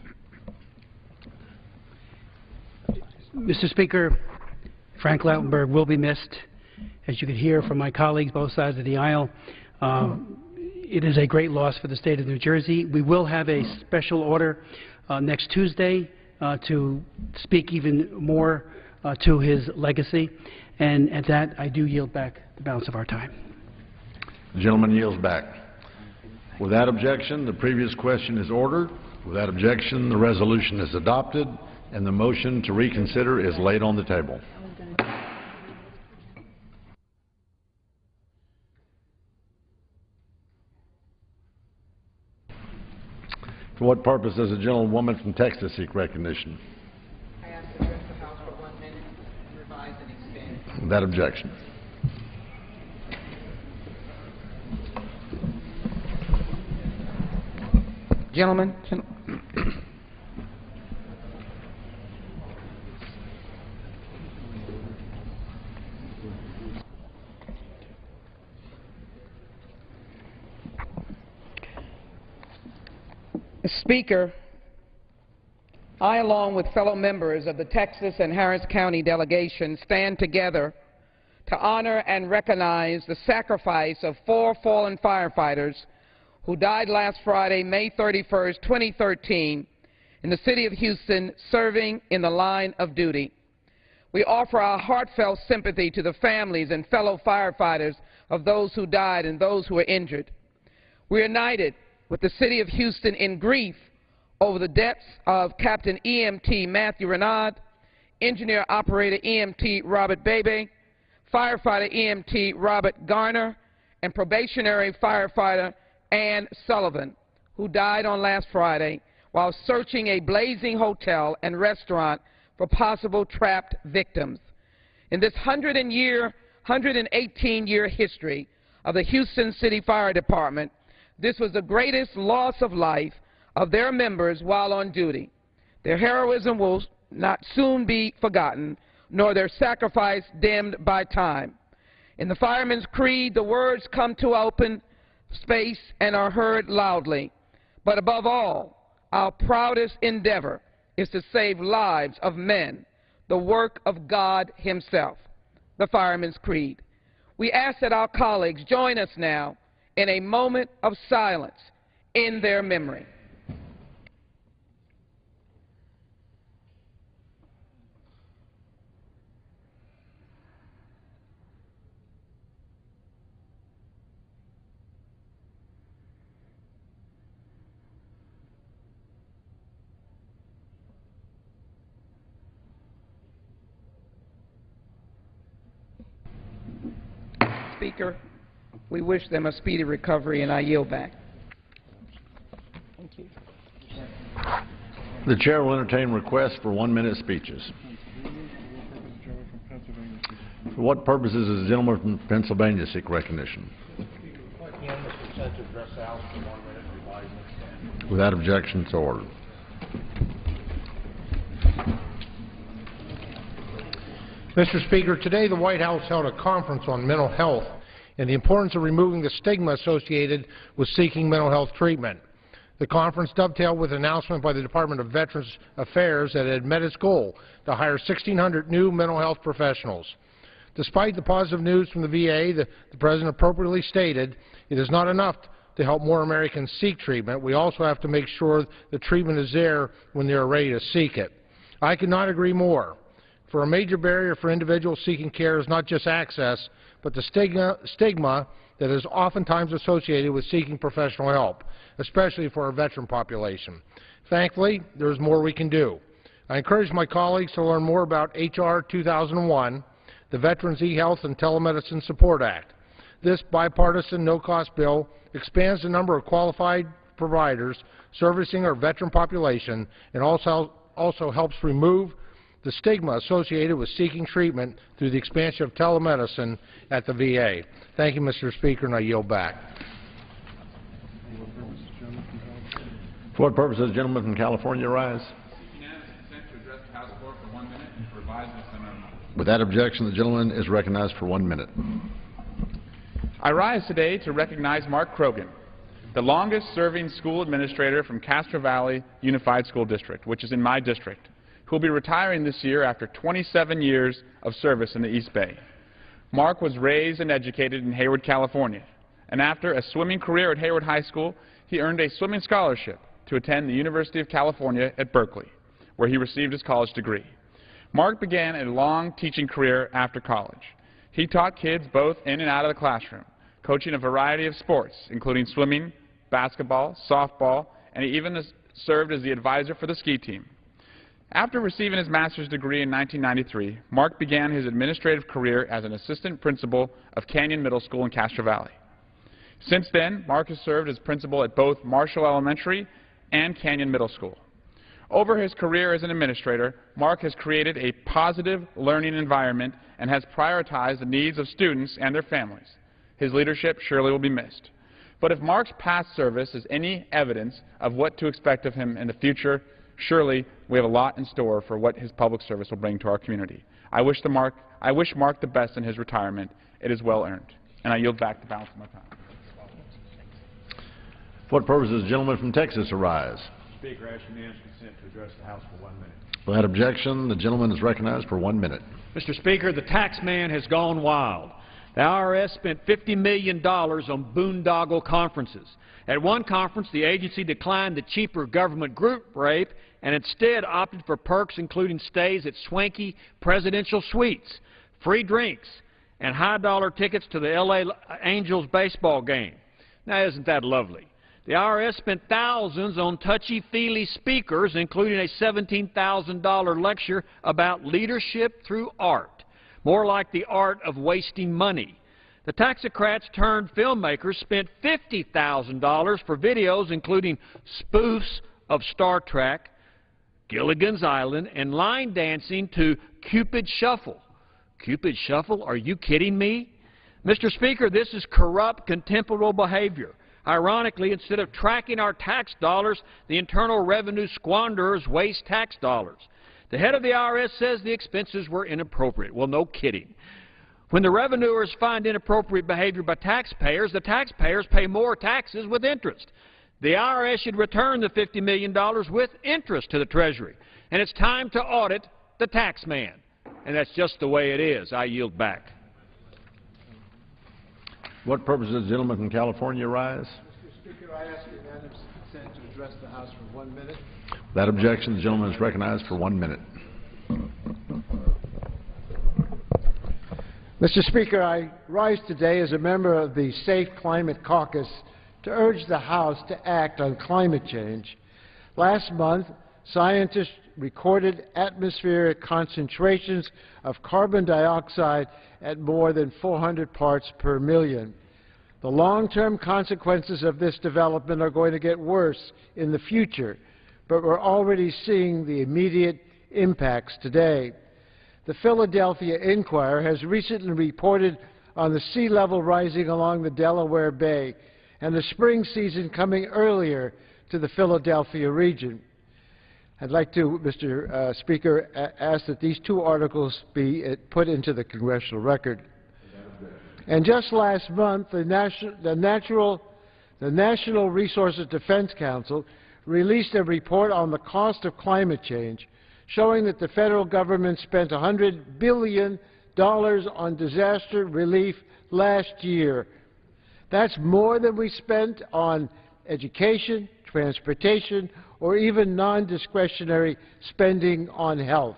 Mr. Speaker, Frank Lautenberg will be missed. As you could hear from my colleagues both sides of the aisle, it is a great loss for the state of New Jersey. We will have a special order next Tuesday to speak even more to his legacy. And at that, I do yield back the balance of our time. The gentleman yields back. Without objection, the previous question is ordered. Without objection, the resolution is adopted, and the motion to reconsider is laid on the table. For what purpose does the gentlewoman from Texas seek recognition? I ask to address the House for 1 minute, revise and extend. Without objection. Gentlemen. Speaker, I, along with fellow members of the Texas and Harris County delegation, stand together to honor and recognize the sacrifice of 4 fallen firefighters who died last Friday, May 31st, 2013, in the city of Houston, serving in the line of duty. We offer our heartfelt sympathy to the families and fellow firefighters of those who died and those who were injured. We are united with the city of Houston in grief over the deaths of Captain EMT Matthew Renaud, Engineer Operator EMT Robert Bebe, Firefighter EMT Robert Garner, and Probationary Firefighter Ann Sullivan, who died on last Friday while searching a blazing hotel and restaurant for possible trapped victims. In this 118-year history of the Houston City Fire Department, This was the greatest loss of life of their members while on duty. Their heroism will not soon be forgotten, nor their sacrifice dimmed by time. In the Fireman's Creed, the words come to open space and are heard loudly. But above all, our proudest endeavor is to save lives of men, the work of God himself. The Fireman's Creed. We ask that our colleagues join us now in a moment of silence in their memory. Speaker, we wish them a speedy recovery, and I yield back. Thank you. The chair will entertain requests for 1-minute speeches. For what purposes does the gentleman from Pennsylvania seek recognition? Without objection, so ordered. Mr. Speaker, today the White House held a conference on mental health and the importance of removing the stigma associated with seeking mental health treatment. The conference dovetailed with an announcement by the Department of Veterans Affairs that it had met its goal to hire 1,600 new mental health professionals. Despite the positive news from the VA, the President appropriately stated it is not enough to help more Americans seek treatment. We also have to make sure the treatment is there when they are ready to seek it. I could not agree more. For a major barrier for individuals seeking care is not just access, but the stigma that is oftentimes associated with seeking professional help, especially for our veteran population. Thankfully, there is more we can do. I encourage my colleagues to learn more about H.R. 2001, the Veterans eHealth and Telemedicine Support Act. This bipartisan, no-cost bill expands the number of qualified providers servicing our veteran population and also helps remove the stigma associated with seeking treatment through the expansion of telemedicine at the VA. Thank you, Mr. Speaker, and I yield back. For what purpose does the gentleman from California rise? Without objection, the gentleman is recognized for 1 minute. I rise today to recognize Mark Krogan, the longest-serving school administrator from Castro Valley Unified School District, which is in my district, who will be retiring this year after 27 years of service in the East Bay. Mark was raised and educated in Hayward, California, and after a swimming career at Hayward High School, he earned a swimming scholarship to attend the University of California at Berkeley, where he received his college degree. Mark began a long teaching career after college. He taught kids both in and out of the classroom, coaching a variety of sports, including swimming, basketball, softball, and he even served as the advisor for the ski team. After receiving his master's degree in 1993, Mark began his administrative career as an assistant principal of Canyon Middle School in Castro Valley. Since then, Mark has served as principal at both Marshall Elementary and Canyon Middle School. Over his career as an administrator, Mark has created a positive learning environment and has prioritized the needs of students and their families. His leadership surely will be missed. But if Mark's past service is any evidence of what to expect of him in the future, surely we have a lot in store for what his public service will bring to our community. I wish Mark the best in his retirement. It is well earned. And I yield back the balance of my time. For what purpose does the gentleman from Texas arise? Speaker, I ask unanimous consent to address the House for 1 minute. Without objection, the gentleman is recognized for 1 minute. Mr. Speaker, the tax man has gone wild. The IRS spent $50 million on boondoggle conferences. At one conference, the agency declined the cheaper government group rate and instead opted for perks including stays at swanky presidential suites, free drinks, and high-dollar tickets to the L.A. Angels baseball game. Now, isn't that lovely? The IRS spent thousands on touchy-feely speakers, including a $17,000 lecture about leadership through art, more like the art of wasting money. The taxocrats turned filmmakers spent $50,000 for videos including spoofs of Star Trek, Gilligan's Island, and line dancing to Cupid Shuffle. Cupid Shuffle? Are you kidding me? Mr. Speaker, this is corrupt, contemptible behavior. Ironically, instead of tracking our tax dollars, the Internal Revenue squanderers waste tax dollars. The head of the IRS says the expenses were inappropriate. Well, no kidding. When the revenuers find inappropriate behavior by taxpayers, the taxpayers pay more taxes with interest. The IRS should return the $50 million with interest to the Treasury. And it's time to audit the tax man. And that's just the way it is. I yield back. What purpose does the gentleman from California rise? Mr. Speaker, I ask unanimous consent to address the House for 1 minute. Without objection, the gentleman is recognized for 1 minute. Mr. Speaker, I rise today as a member of the Safe Climate Caucus to urge the House to act on climate change. Last month, scientists recorded atmospheric concentrations of carbon dioxide at more than 400 parts per million. The long-term consequences of this development are going to get worse in the future, but we're already seeing the immediate impacts today. The Philadelphia Inquirer has recently reported on the sea level rising along the Delaware Bay and the spring season coming earlier to the Philadelphia region. I'd like to, Mr. Speaker, ask that these two articles be put into the congressional record. And just last month, the National Resources Defense Council released a report on the cost of climate change, showing that the federal government spent $100 billion on disaster relief last year. That's more than we spent on education, transportation, or even non-discretionary spending on health.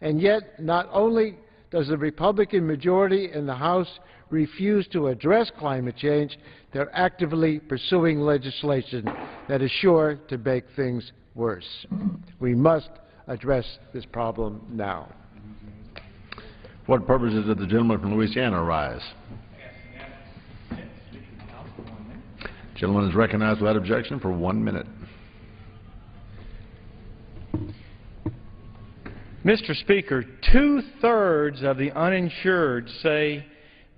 And yet, not only does the Republican majority in the House refuse to address climate change, they're actively pursuing legislation that is sure to make things worse. We must address this problem now. What purposes does the gentleman from Louisiana rise? Gentleman is recognized without objection for 1 minute. Mr. Speaker, 2/3 of the uninsured say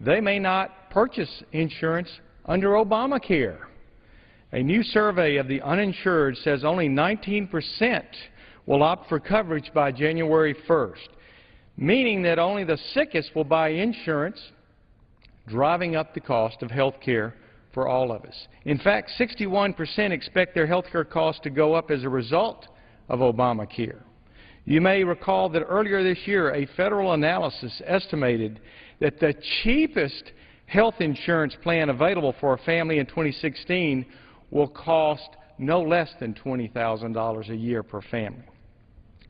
they may not purchase insurance under Obamacare. A new survey of the uninsured says only 19% will opt for coverage by January 1st, meaning that only the sickest will buy insurance, driving up the cost of health care for all of us. In fact, 61% expect their health care costs to go up as a result of Obamacare. You may recall that earlier this year, a federal analysis estimated that the cheapest health insurance plan available for a family in 2016 will cost no less than $20,000 a year per family.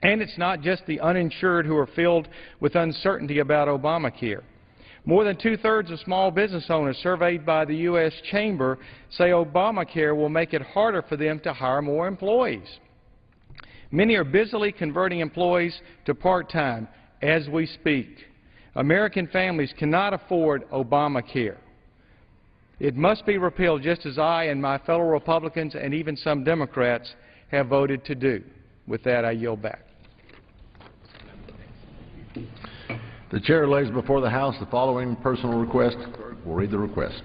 And it's not just the uninsured who are filled with uncertainty about Obamacare. More than 2/3 of small business owners surveyed by the U.S. Chamber say Obamacare will make it harder for them to hire more employees. Many are busily converting employees to part-time as we speak. American families cannot afford Obamacare. It must be repealed, just as I and my fellow Republicans and even some Democrats have voted to do. With that, I yield back. The chair lays before the House the following personal request. We'll read the request.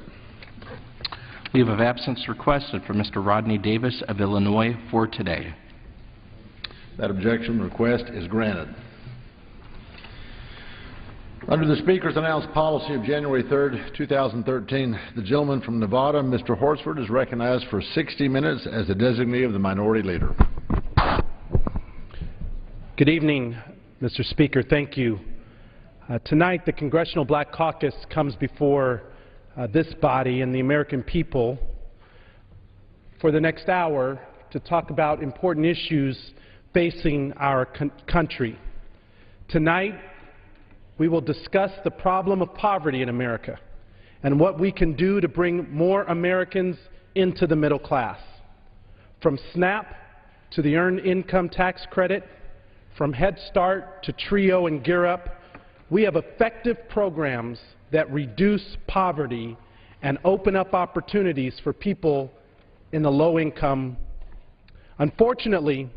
Leave of absence requested for Mr. Rodney Davis of Illinois for today. That objection request is granted. Under the Speaker's announced policy of January 3rd, 2013, the gentleman from Nevada, Mr. Horsford, is recognized for 60 minutes as the designee of the Minority Leader. Good evening, Mr. Speaker. Thank you. Tonight, the Congressional Black Caucus comes before this body and the American people for the next hour to talk about important issues facing our country. Tonight, we will discuss the problem of poverty in America and what we can do to bring more Americans into the middle class. From SNAP to the Earned Income Tax Credit, from Head Start to TRIO and Gear Up, we have effective programs that reduce poverty and open up opportunities for people in the low income. Unfortunately,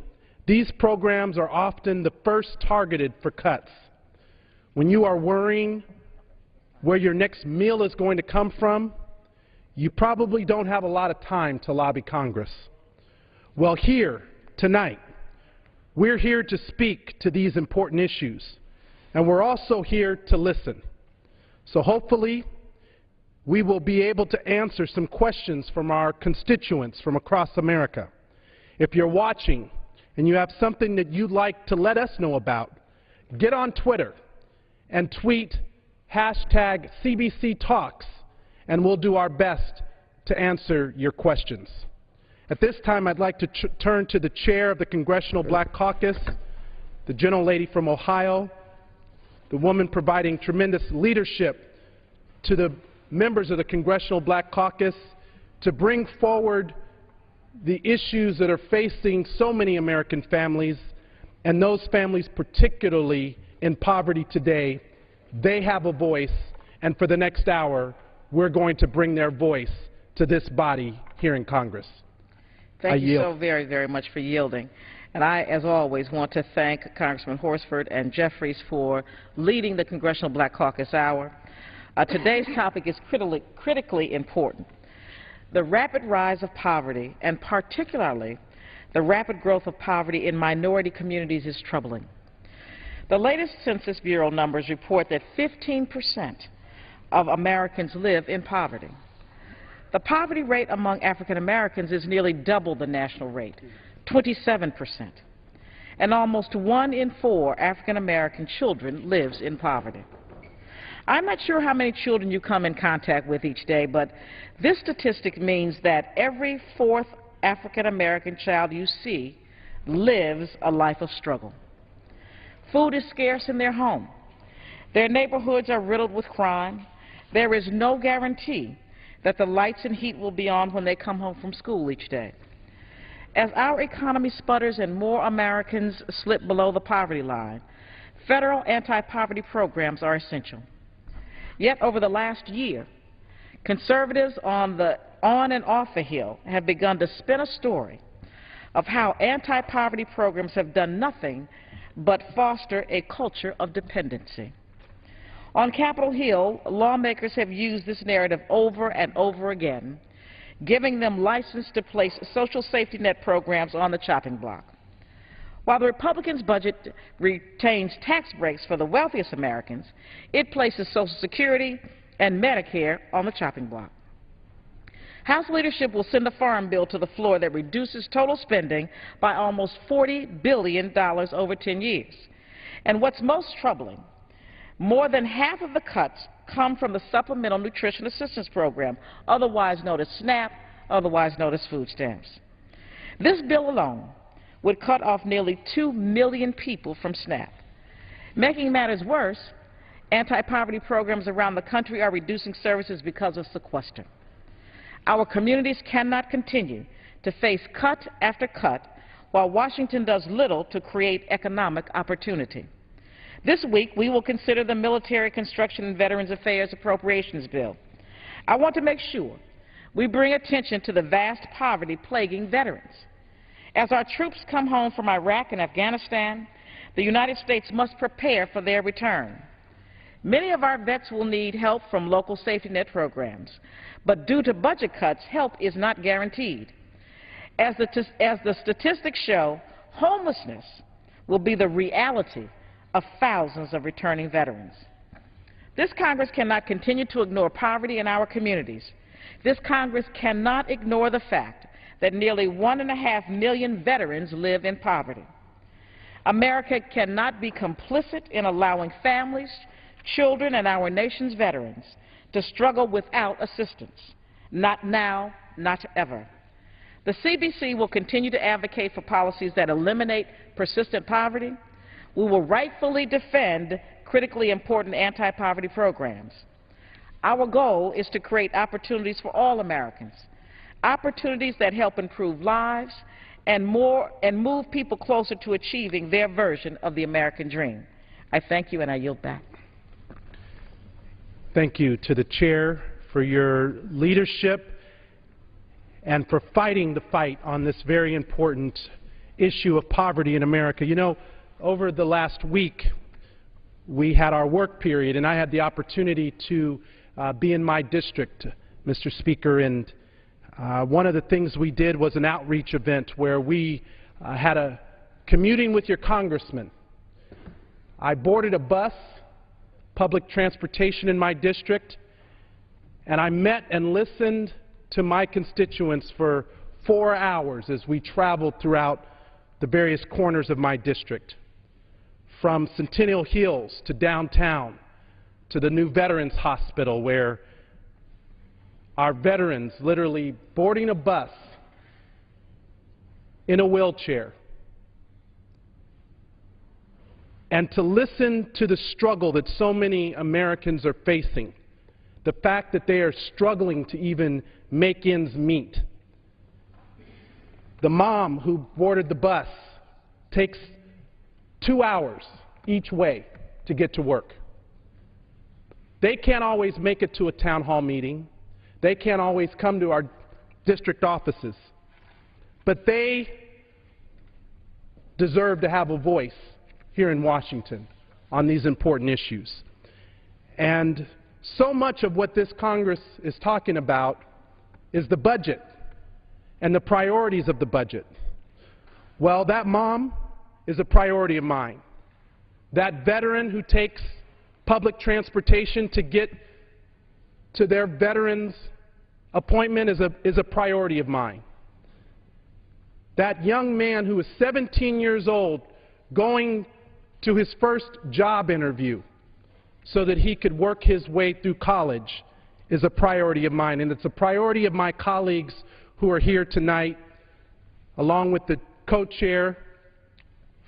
these programs are often the first targeted for cuts. When you are worrying where your next meal is going to come from, You probably don't have a lot of time to lobby Congress. Well, here, tonight, we're here to speak to these important issues, and we're also here to listen. So hopefully, we will be able to answer some questions from our constituents from across America. If you're watching and you have something that you'd like to let us know about, get on Twitter and tweet #CBCTalks, and we'll do our best to answer your questions. At this time, I'd like to turn to the chair of the Congressional Black Caucus, the gentlelady from Ohio, the woman providing tremendous leadership to the members of the Congressional Black Caucus to bring forward the issues that are facing so many American families, and those families particularly in poverty today. They have a voice, and for the next hour, we're going to bring their voice to this body here in Congress. Thank you so very, very much for yielding. And I, as always, want to thank Congressman Horsford and Jeffries for leading the Congressional Black Caucus Hour. Today's topic is critically important. The rapid rise of poverty, and particularly the rapid growth of poverty in minority communities, is troubling. The latest Census Bureau numbers report that 15% of Americans live in poverty. The poverty rate among African Americans is nearly double the national rate, 27%. And almost 1 in 4 African American children lives in poverty. I'm not sure how many children you come in contact with each day, but this statistic means that every 4th African American child you see lives a life of struggle. Food is scarce in their home. Their neighborhoods are riddled with crime. There is no guarantee that the lights and heat will be on when they come home from school each day. As our economy sputters and more Americans slip below the poverty line, federal anti-poverty programs are essential. Yet over the last year, conservatives on and off the Hill have begun to spin a story of how anti-poverty programs have done nothing but foster a culture of dependency. On Capitol Hill, lawmakers have used this narrative over and over again, giving them license to place social safety net programs on the chopping block. While the Republicans' budget retains tax breaks for the wealthiest Americans, it places Social Security and Medicare on the chopping block. House leadership will send a farm bill to the floor that reduces total spending by almost $40 billion over 10 years. And what's most troubling, more than half of the cuts come from the Supplemental Nutrition Assistance Program, otherwise known as SNAP, otherwise known as food stamps. This bill alone would cut off nearly 2 million people from SNAP. Making matters worse, anti-poverty programs around the country are reducing services because of sequester. Our communities cannot continue to face cut after cut while Washington does little to create economic opportunity. This week, we will consider the Military Construction and Veterans Affairs Appropriations Bill. I want to make sure we bring attention to the vast poverty plaguing veterans. As our troops come home from Iraq and Afghanistan, the United States must prepare for their return. Many of our vets will need help from local safety net programs, but due to budget cuts, help is not guaranteed. As the statistics show, homelessness will be the reality of thousands of returning veterans. This Congress cannot continue to ignore poverty in our communities. This Congress cannot ignore the fact that nearly 1.5 million veterans live in poverty. America cannot be complicit in allowing families, children, and our nation's veterans to struggle without assistance. Not now, not ever. The CBC will continue to advocate for policies that eliminate persistent poverty. We will rightfully defend critically important anti-poverty programs. Our goal is to create opportunities for all Americans, opportunities that help improve lives and move people closer to achieving their version of the American dream. I thank you, and I yield back. Thank you to the chair for your leadership and for fighting the fight on this very important issue of poverty in America. You know, over the last week, we had our work period, and I had the opportunity to be in my district, Mr. Speaker, and one of the things we did was an outreach event where we had a commuting with your congressman. I boarded a bus, public transportation in my district, and I met and listened to my constituents for 4 hours as we traveled throughout the various corners of my district, from Centennial Hills to downtown to the new Veterans Hospital, where our veterans literally boarding a bus in a wheelchair, and to listen to the struggle that so many Americans are facing, the fact that they are struggling to even make ends meet. The mom who boarded the bus takes 2 hours each way to get to work. They can't always make it to a town hall meeting. They can't always come to our district offices. But they deserve to have a voice here in Washington on these important issues. And so much of what this Congress is talking about is the budget and the priorities of the budget. Well, that mom is a priority of mine. That veteran who takes public transportation to get to their veterans appointment is a priority of mine. That young man who is 17 years old going to his first job interview so that he could work his way through college is a priority of mine, and it's a priority of my colleagues who are here tonight, along with the co-chair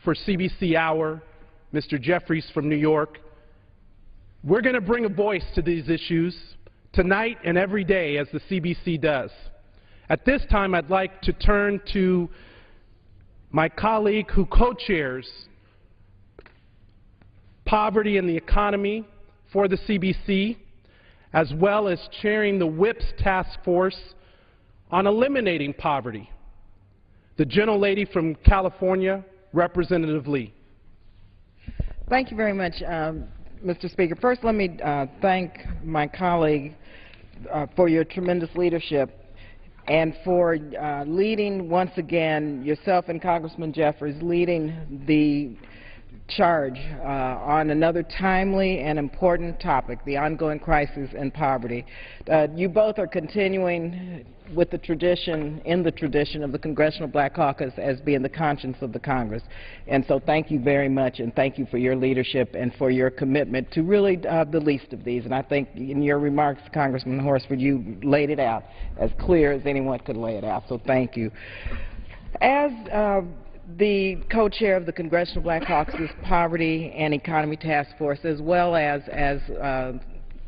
for CBC Hour, Mr. Jeffries from New York. We're going to bring a voice to these issues tonight and every day, as the CBC does. At this time, I'd like to turn to my colleague who co-chairs Poverty and the Economy for the CBC, as well as chairing the WHIPS Task Force on Eliminating Poverty, the gentlelady from California, Representative Lee. Thank you very much, Mr. Speaker. First, let me thank my colleague for your tremendous leadership and for leading, once again, yourself and Congressman Jeffries, leading the charge on another timely and important topic, the ongoing crisis in poverty. You both are continuing with the tradition, in the tradition of the Congressional Black Caucus as being the conscience of the Congress. And so thank you very much, and thank you for your leadership and for your commitment to really the least of these. And I think in your remarks, Congressman Horsford, you laid it out as clear as anyone could lay it out. So thank you. As the co-chair of the Congressional Black Caucus Poverty and Economy Task Force, as well as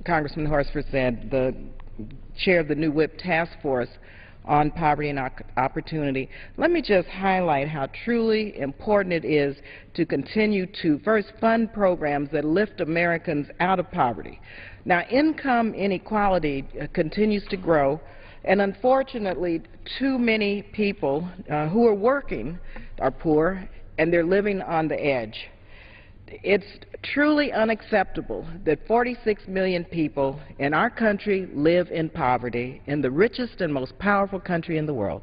Congressman Horsford said, the chair of the new WHIP Task Force on Poverty and Opportunity, let me just highlight how truly important it is to continue to first fund programs that lift Americans out of poverty. Now, income inequality continues to grow, and unfortunately, too many people who are working are poor, and they're living on the edge. It's truly unacceptable that 46 million people in our country live in poverty, in the richest and most powerful country in the world.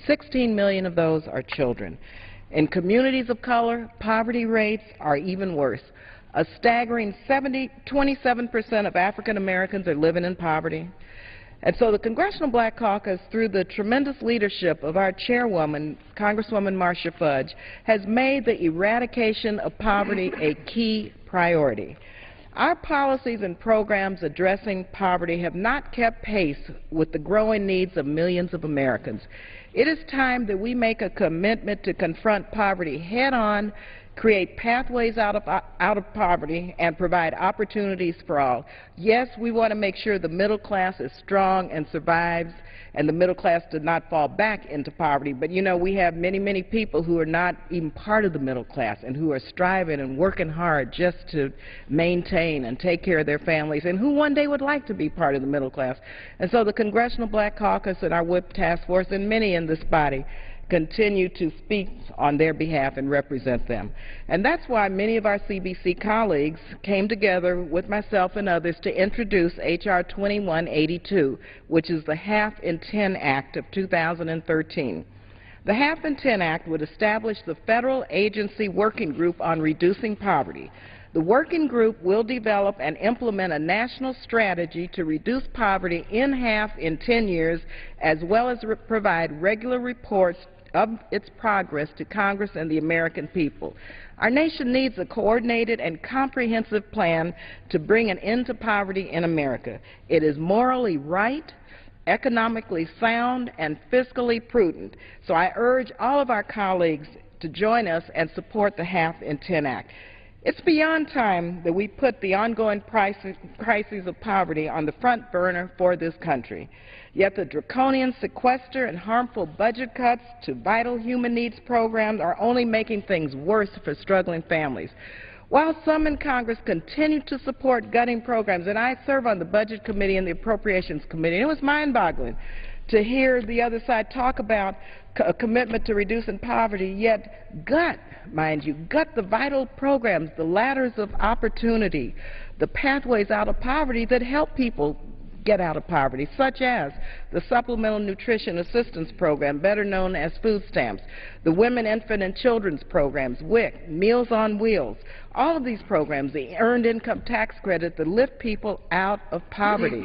16 million of those are children. In communities of color, poverty rates are even worse. A staggering 27% of African Americans are living in poverty. And so the Congressional Black Caucus, through the tremendous leadership of our chairwoman, Congresswoman Marcia Fudge, has made the eradication of poverty a key priority. Our policies and programs addressing poverty have not kept pace with the growing needs of millions of Americans. It is time that we make a commitment to confront poverty head-on, create pathways out of poverty, and provide opportunities for all. Yes, we want to make sure the middle class is strong and survives, and the middle class does not fall back into poverty. But you know, we have many, many people who are not even part of the middle class and who are striving and working hard just to maintain and take care of their families, and who one day would like to be part of the middle class. And so the Congressional Black Caucus and our WHIP Task Force and many in this body continue to speak on their behalf and represent them. And that's why many of our CBC colleagues came together with myself and others to introduce H.R. 2182, which is the Half in 10 Act of 2013. The Half in 10 Act would establish the Federal Agency Working Group on Reducing Poverty. The working group will develop and implement a national strategy to reduce poverty in half in 10 years, as well as provide regular reports of its progress to Congress and the American people. Our nation needs a coordinated and comprehensive plan to bring an end to poverty in America. It is morally right, economically sound, and fiscally prudent. So I urge all of our colleagues to join us and support the Half in 10 Act. It's beyond time that we put the ongoing crises of poverty on the front burner for this country. Yet the draconian sequester and harmful budget cuts to vital human needs programs are only making things worse for struggling families. While some in Congress continue to support gutting programs, and I serve on the Budget Committee and the Appropriations Committee, and it was mind-boggling to hear the other side talk about a commitment to reducing poverty, yet gut, mind you, gut the vital programs, the ladders of opportunity, the pathways out of poverty that help people get out of poverty, such as the Supplemental Nutrition Assistance Program, better known as food stamps, the Women, Infant, and Children's Programs, WIC, Meals on Wheels, all of these programs, the Earned Income Tax Credit that lift people out of poverty.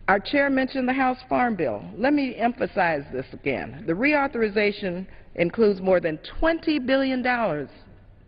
Our chair mentioned the House Farm Bill. Let me emphasize this again. The reauthorization includes more than $20 billion,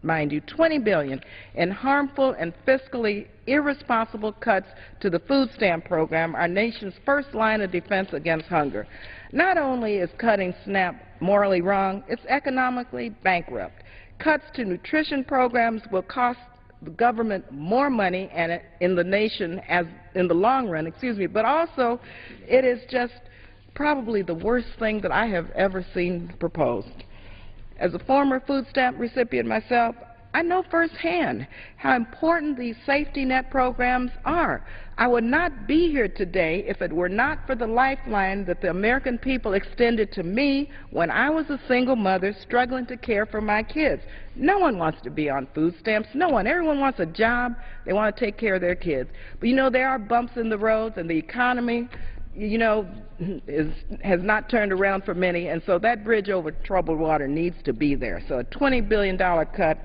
mind you, $20 billion, in harmful and fiscally irresponsible cuts to the food stamp program, our nation's first line of defense against hunger. Not only is cutting SNAP morally wrong, it's economically bankrupt. Cuts to nutrition programs will cost the government more money and in the nation as in the long run, but also it is just probably the worst thing that I have ever seen proposed. As a former food stamp recipient myself, I know firsthand how important these safety net programs are. I would not be here today if it were not for the lifeline that the American people extended to me when I was a single mother struggling to care for my kids. No one wants to be on food stamps. No one. Everyone wants a job. They want to take care of their kids. But, you know, there are bumps in the roads, and the economy, you know, has not turned around for many, and so that bridge over troubled water needs to be there. So a $20 billion cut,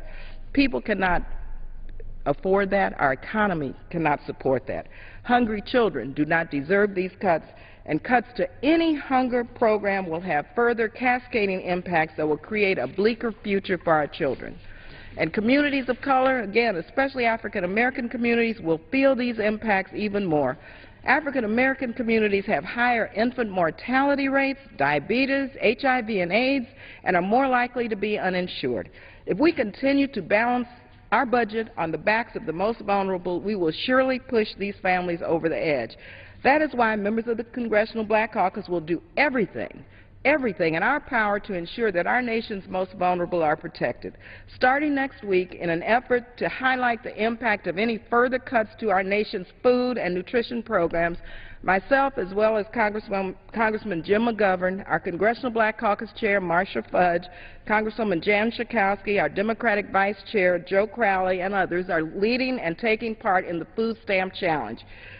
people cannot afford that. Our economy cannot support that. Hungry children do not deserve these cuts, and cuts to any hunger program will have further cascading impacts that will create a bleaker future for our children. And communities of color, again, especially African American communities, will feel these impacts even more. African American communities have higher infant mortality rates, diabetes, HIV and AIDS, and are more likely to be uninsured. If we continue to balance our budget on the backs of the most vulnerable, we will surely push these families over the edge. That is why members of the Congressional Black Caucus will do everything in our power to ensure that our nation's most vulnerable are protected. Starting next week, in an effort to highlight the impact of any further cuts to our nation's food and nutrition programs, myself, as well as Congressman Jim McGovern, our Congressional Black Caucus Chair, Marcia Fudge, Congresswoman Jan Schakowsky, our Democratic Vice Chair, Joe Crowley, and others, are leading and taking part in the Food Stamp Challenge.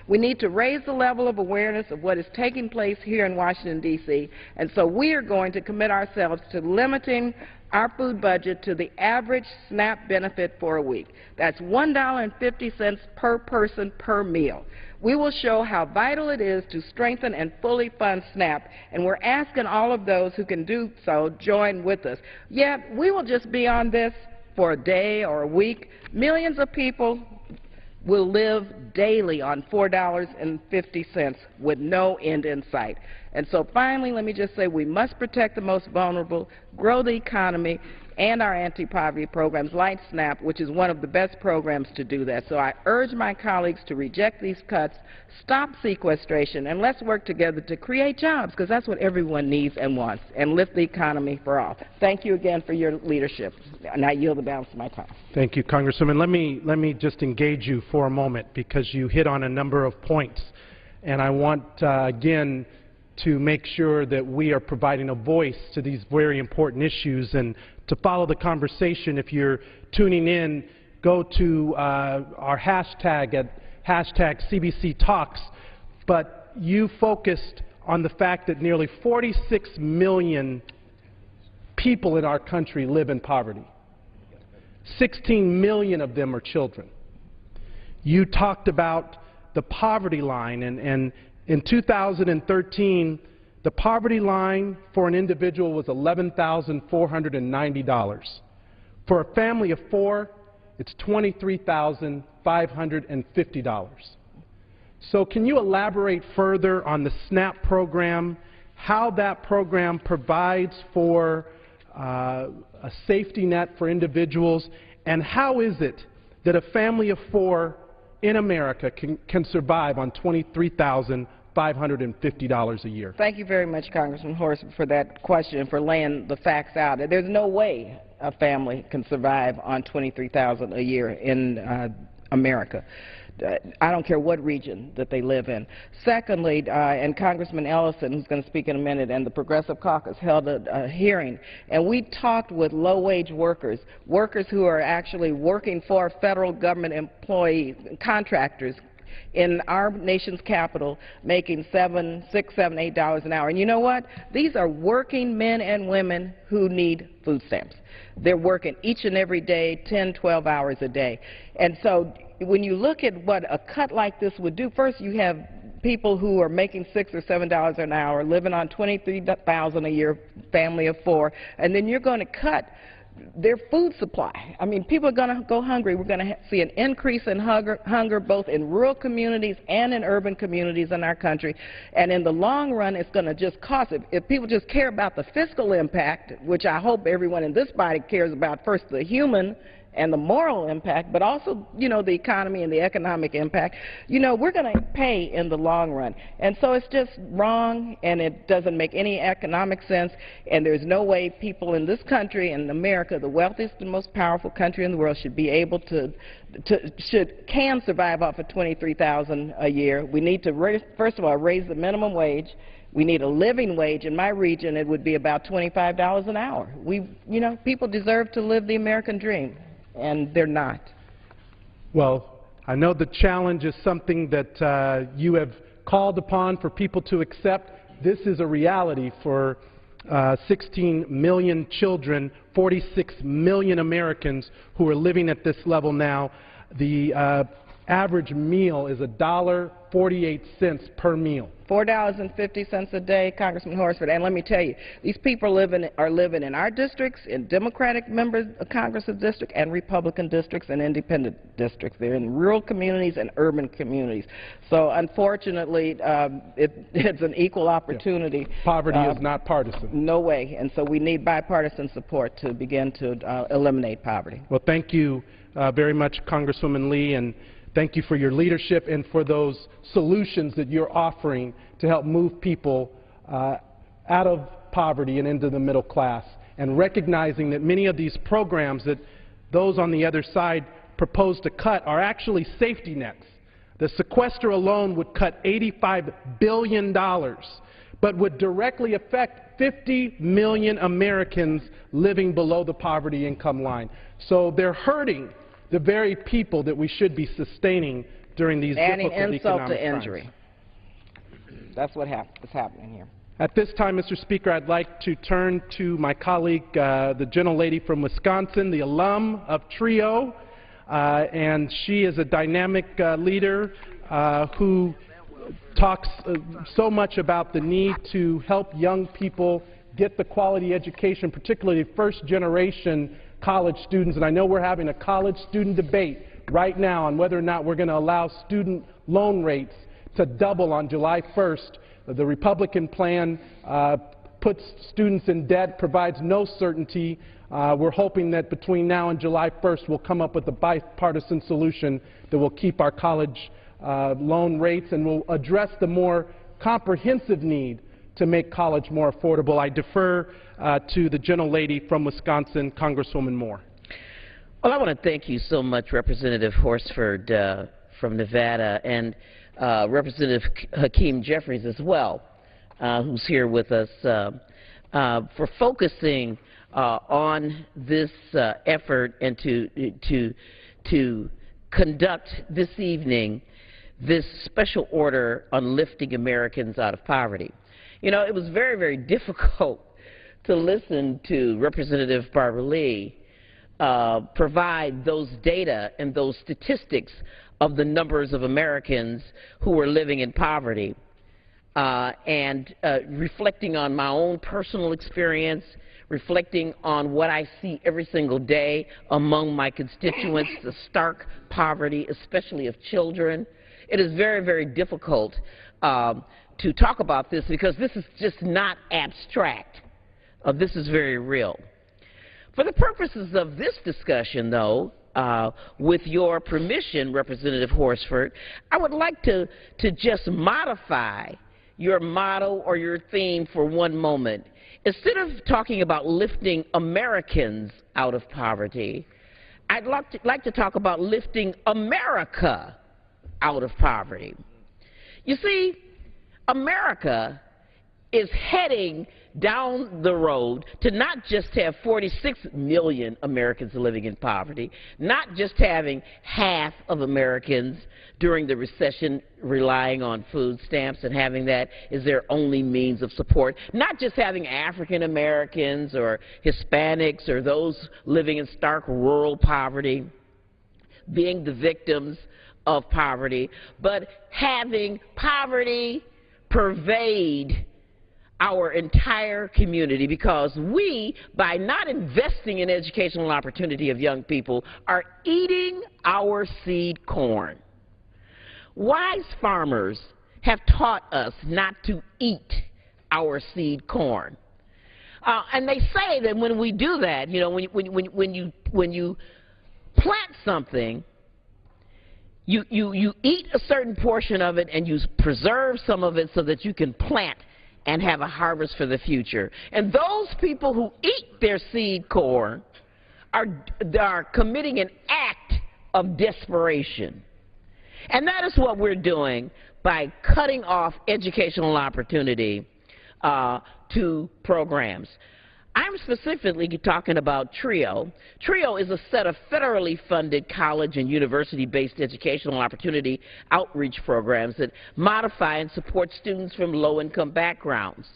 We need to raise the level of awareness of what is taking place here in Washington, D.C., and so we are going to commit ourselves to limiting our food budget to the average SNAP benefit for a week. That's $1.50 per person per meal. We will show how vital it is to strengthen and fully fund SNAP, and we're asking all of those who can do so join with us. Yet we will just be on this for a day or a week. Millions of people will live daily on $4.50 with no end in sight. And so finally, let me just say we must protect the most vulnerable, grow the economy, and our anti-poverty programs like SNAP, which is one of the best programs to do that. So I urge my colleagues to reject these cuts, stop sequestration, and let's work together to create jobs, because that's what everyone needs and wants, and lift the economy for all. Thank you again for your leadership, and I yield the balance of my time. Thank you, Congresswoman. Let me just engage you for a moment, because you hit on a number of points, and I want, again, to make sure that we are providing a voice to these very important issues. And to follow the conversation, if you're tuning in, go to our hashtag at #CBCTalks. But you focused on the fact that nearly 46 million people in our country live in poverty. 16 million of them are children. You talked about the poverty line, and in 2013, the poverty line for an individual was $11,490. For a family of four, it's $23,550. So can you elaborate further on the SNAP program, how that program provides for a safety net for individuals, and how is it that a family of four in America can survive on $23,550 a year? Thank you very much, Congressman Horsford, for that question and for laying the facts out. There's no way a family can survive on $23,000 a year in America. I don't care what region that they live in. Secondly, and Congressman Ellison, who's going to speak in a minute, and the Progressive Caucus held a hearing, and we talked with low-wage workers, workers who are actually working for federal government employees, contractors, in our nation's capital, making $6, $7, $8 an hour. And you know what? These are working men and women who need food stamps. They're working each and every day, 10, 12 hours a day. And so when you look at what a cut like this would do, first you have people who are making $6 or $7 an hour, living on $23,000 a year, family of four, and then you're going to cut their food supply. I mean, people are going to go hungry. We're going to see an increase in hunger both in rural communities and in urban communities in our country. And in the long run, it's going to just cost. If people just care about the fiscal impact, which I hope everyone in this body cares about, first the human and the moral impact, but also, you know, the economy and the economic impact, you know, we're going to pay in the long run. And so it's just wrong, and it doesn't make any economic sense, and there's no way people in this country, in America, the wealthiest and most powerful country in the world, should be able can survive off of $23,000 a year. We need to, first of all, raise the minimum wage. We need a living wage. In my region, it would be about $25 an hour. You know, people deserve to live the American dream, and they're not. Well, I know the challenge is something that you have called upon for people to accept. This is a reality for 16 million children, 46 million Americans who are living at this level now. The average meal is $1.48 per meal. $4.50 a day, Congressman Horsford. And let me tell you, these people are living in our districts, in Democratic members of Congress's district, and Republican districts and independent districts. They're in rural communities and urban communities. So unfortunately, it's an equal opportunity. Yeah. Poverty is not partisan. No way. And so we need bipartisan support to begin to eliminate poverty. Well, thank you very much, Congresswoman Lee, and thank you for your leadership and for those solutions that you're offering to help move people out of poverty and into the middle class, and recognizing that many of these programs that those on the other side propose to cut are actually safety nets. The sequester alone would cut $85 billion, but would directly affect 50 million Americans living below the poverty income line. So they're hurting the very people that we should be sustaining during these difficult economic times. Adding insult to injury. That's what is happening here. At this time, Mr. Speaker, I'd like to turn to my colleague, the gentlelady from Wisconsin, the alum of TRIO, and she is a dynamic leader who talks so much about the need to help young people get the quality education, particularly first-generation college students. And I know we're having a college student debate right now on whether or not we're going to allow student loan rates to double on July 1st. The Republican plan puts students in debt, provides no certainty. We're hoping that between now and July 1st we'll come up with a bipartisan solution that will keep our college loan rates and will address the more comprehensive need to make college more affordable. I defer to the gentlelady from Wisconsin, Congresswoman Moore. Well, I want to thank you so much, Representative Horsford from Nevada, and Representative Hakeem Jeffries as well. who's here with us, for focusing on this effort and to conduct this evening this special order on lifting Americans out of poverty. You know, it was very, very difficult to listen to Representative Barbara Lee provide those data and those statistics of the numbers of Americans who were living in poverty, and reflecting on my own personal experience, reflecting on what I see every single day among my constituents, the stark poverty, especially of children. It is very, very difficult to talk about this because this is just not abstract. This is very real. For the purposes of this discussion, though, with your permission, Representative Horsford, I would like to just modify your motto or your theme for one moment. Instead of talking about lifting Americans out of poverty, I'd like to talk about lifting America out of poverty. You see, America is heading down the road to not just have 46 million Americans living in poverty, not just having half of Americans during the recession relying on food stamps and having that as their only means of support, not just having African Americans or Hispanics or those living in stark rural poverty being the victims of poverty, but having poverty pervade our entire community, because we, by not investing in educational opportunity of young people, are eating our seed corn. Wise farmers have taught us not to eat our seed corn. And they say that when we do that, you know, when you plant something, you eat a certain portion of it and you preserve some of it so that you can plant and have a harvest for the future. And those people who eat their seed corn are committing an act of desperation. And that is what we're doing by cutting off educational opportunity to programs. I'm specifically talking about TRIO. TRIO is a set of federally funded college and university-based educational opportunity outreach programs that modify and support students from low-income backgrounds.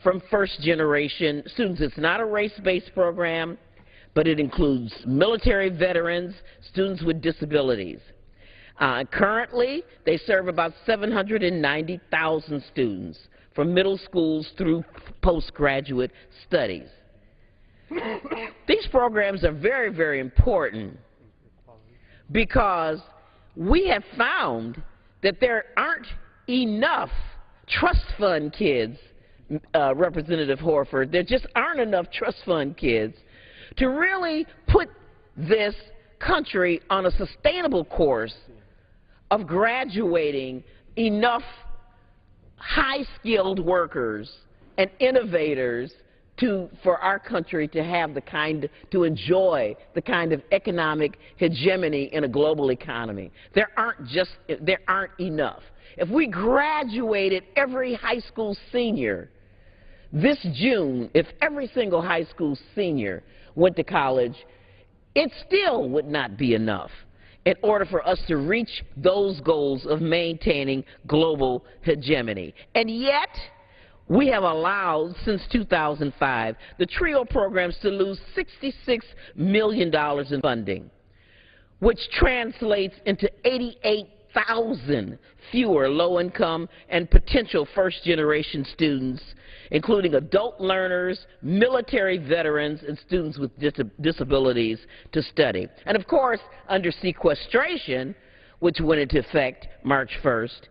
From first-generation students, it's not a race-based program, but it includes military veterans, students with disabilities. Currently, they serve about 790,000 students from middle schools through postgraduate studies. These programs are very, very important because we have found that there aren't enough trust fund kids, Representative Horford, there just aren't enough trust fund kids to really put this country on a sustainable course of graduating enough high-skilled workers and innovators for our country to have to enjoy the kind of economic hegemony in a global economy. There aren't enough. If we graduated every high school senior this June, if every single high school senior went to college, it still would not be enough in order for us to reach those goals of maintaining global hegemony. And yet, we have allowed, since 2005, the TRIO programs to lose $66 million in funding, which translates into 88,000 fewer low-income and potential first-generation students, including adult learners, military veterans, and students with disabilities to study. And of course, under sequestration, which went into effect March 1st,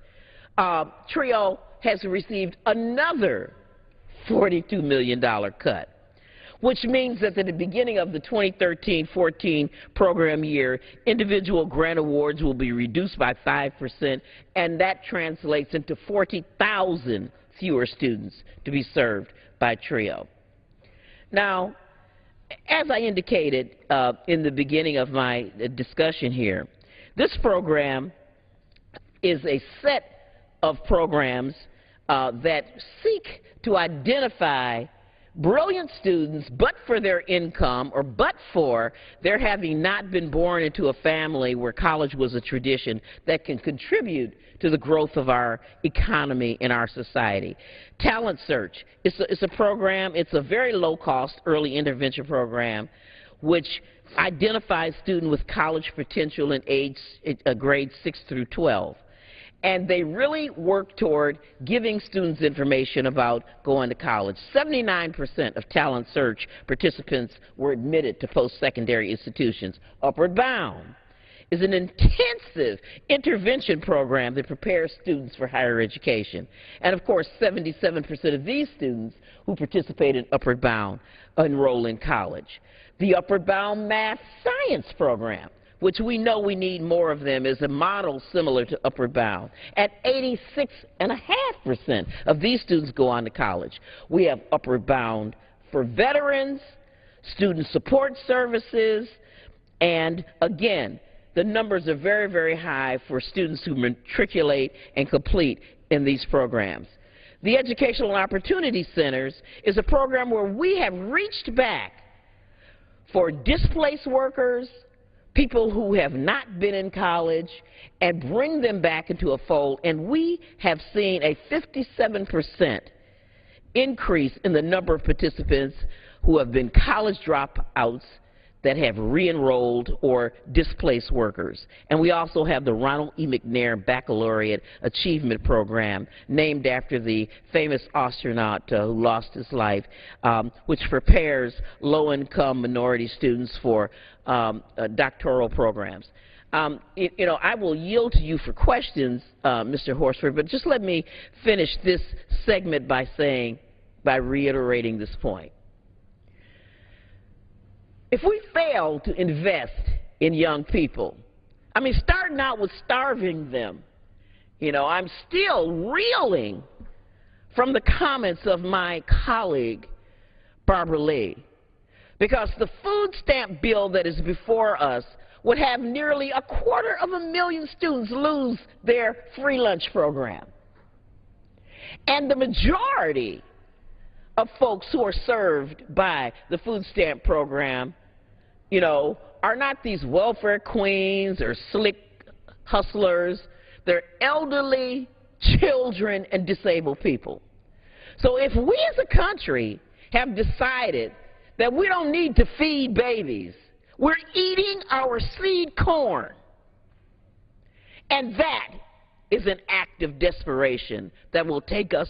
TRIO has received another $42 million cut, which means that at the beginning of the 2013-14 program year, individual grant awards will be reduced by 5%, and that translates into 40,000 fewer students to be served by TRIO. Now, as I indicated in the beginning of my discussion here, this program is a set of programs that seek to identify brilliant students, but for their income or but for their having not been born into a family where college was a tradition, that can contribute to the growth of our economy and our society. Talent Search, it's a program, it's a very low-cost early intervention program which identifies students with college potential in grades 6 through 12. And they really work toward giving students information about going to college. 79% of Talent Search participants were admitted to post-secondary institutions. Upward Bound is an intensive intervention program that prepares students for higher education. And of course, 77% of these students who participate in Upward Bound enroll in college. The Upward Bound Math Science program, which we know we need more of them, is a model similar to Upward Bound. And 86.5% of these students go on to college. We have Upward Bound for veterans, student support services, and again, the numbers are very, very high for students who matriculate and complete in these programs. The Educational Opportunity Centers is a program where we have reached back for displaced workers, people who have not been in college, and bring them back into a fold. And we have seen a 57% increase in the number of participants who have been college dropouts that have re-enrolled or displaced workers. And we also have the Ronald E. McNair Baccalaureate Achievement Program, named after the famous astronaut who lost his life, which prepares low-income minority students for doctoral programs. You know, I will yield to you for questions, Mr. Horsford, but just let me finish this segment by reiterating this point. If we fail to invest in young people, I mean, starting out with starving them, you know, I'm still reeling from the comments of my colleague, Barbara Lee, because the food stamp bill that is before us would have nearly 250,000 students lose their free lunch program. And the majority of folks who are served by the food stamp program, you know, are not these welfare queens or slick hustlers. They're elderly, children, and disabled people. So if we as a country have decided that we don't need to feed babies, we're eating our seed corn. And that is an act of desperation that will take us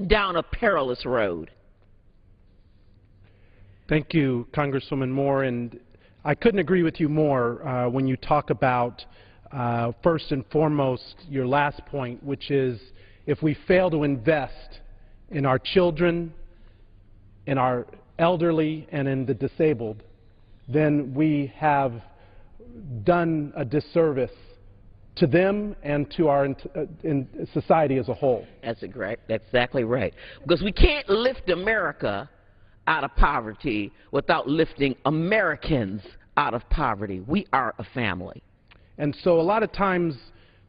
down a perilous road. Thank you, Congresswoman Moore, and I couldn't agree with you more when you talk about, first and foremost, your last point, which is if we fail to invest in our children, in our elderly, and in the disabled, then we have done a disservice to them and to our in society as a whole. That's exactly right. Because we can't lift America out of poverty without lifting Americans out of poverty. We are a family. And so a lot of times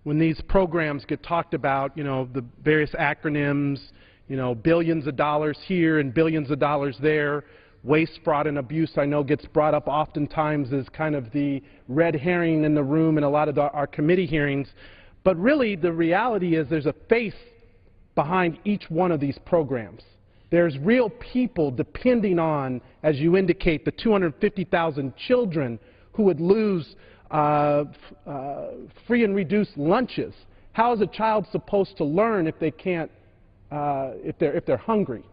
when these programs get talked about, you know, the various acronyms, you know, billions of dollars here and billions of dollars there, waste, fraud, and abuse, I know, gets brought up oftentimes as kind of the red herring in the room in a lot of our committee hearings. But really, the reality is there's a face behind each one of these programs. There's real people depending on, as you indicate, the 250,000 children who would lose free and reduced lunches. How is a child supposed to learn if they can't, if they're hungry?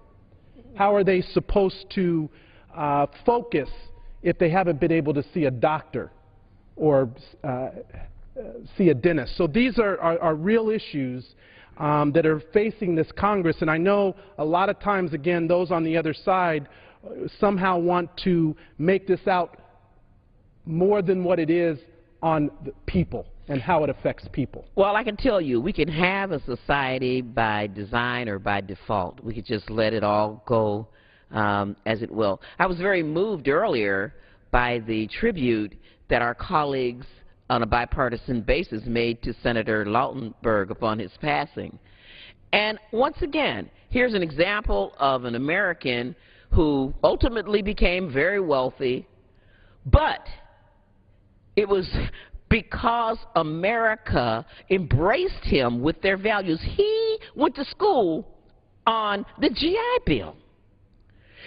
How are they supposed to focus if they haven't been able to see a doctor or see a dentist? So these are real issues that are facing this Congress, and I know a lot of times, again, those on the other side somehow want to make this out more than what it is on the people and how it affects people. Well, I can tell you, we can have a society by design or by default. We could just let it all go as it will. I was very moved earlier by the tribute that our colleagues on a bipartisan basis made to Senator Lautenberg upon his passing. And once again, here's an example of an American who ultimately became very wealthy, but it was because America embraced him with their values. He went to school on the GI Bill.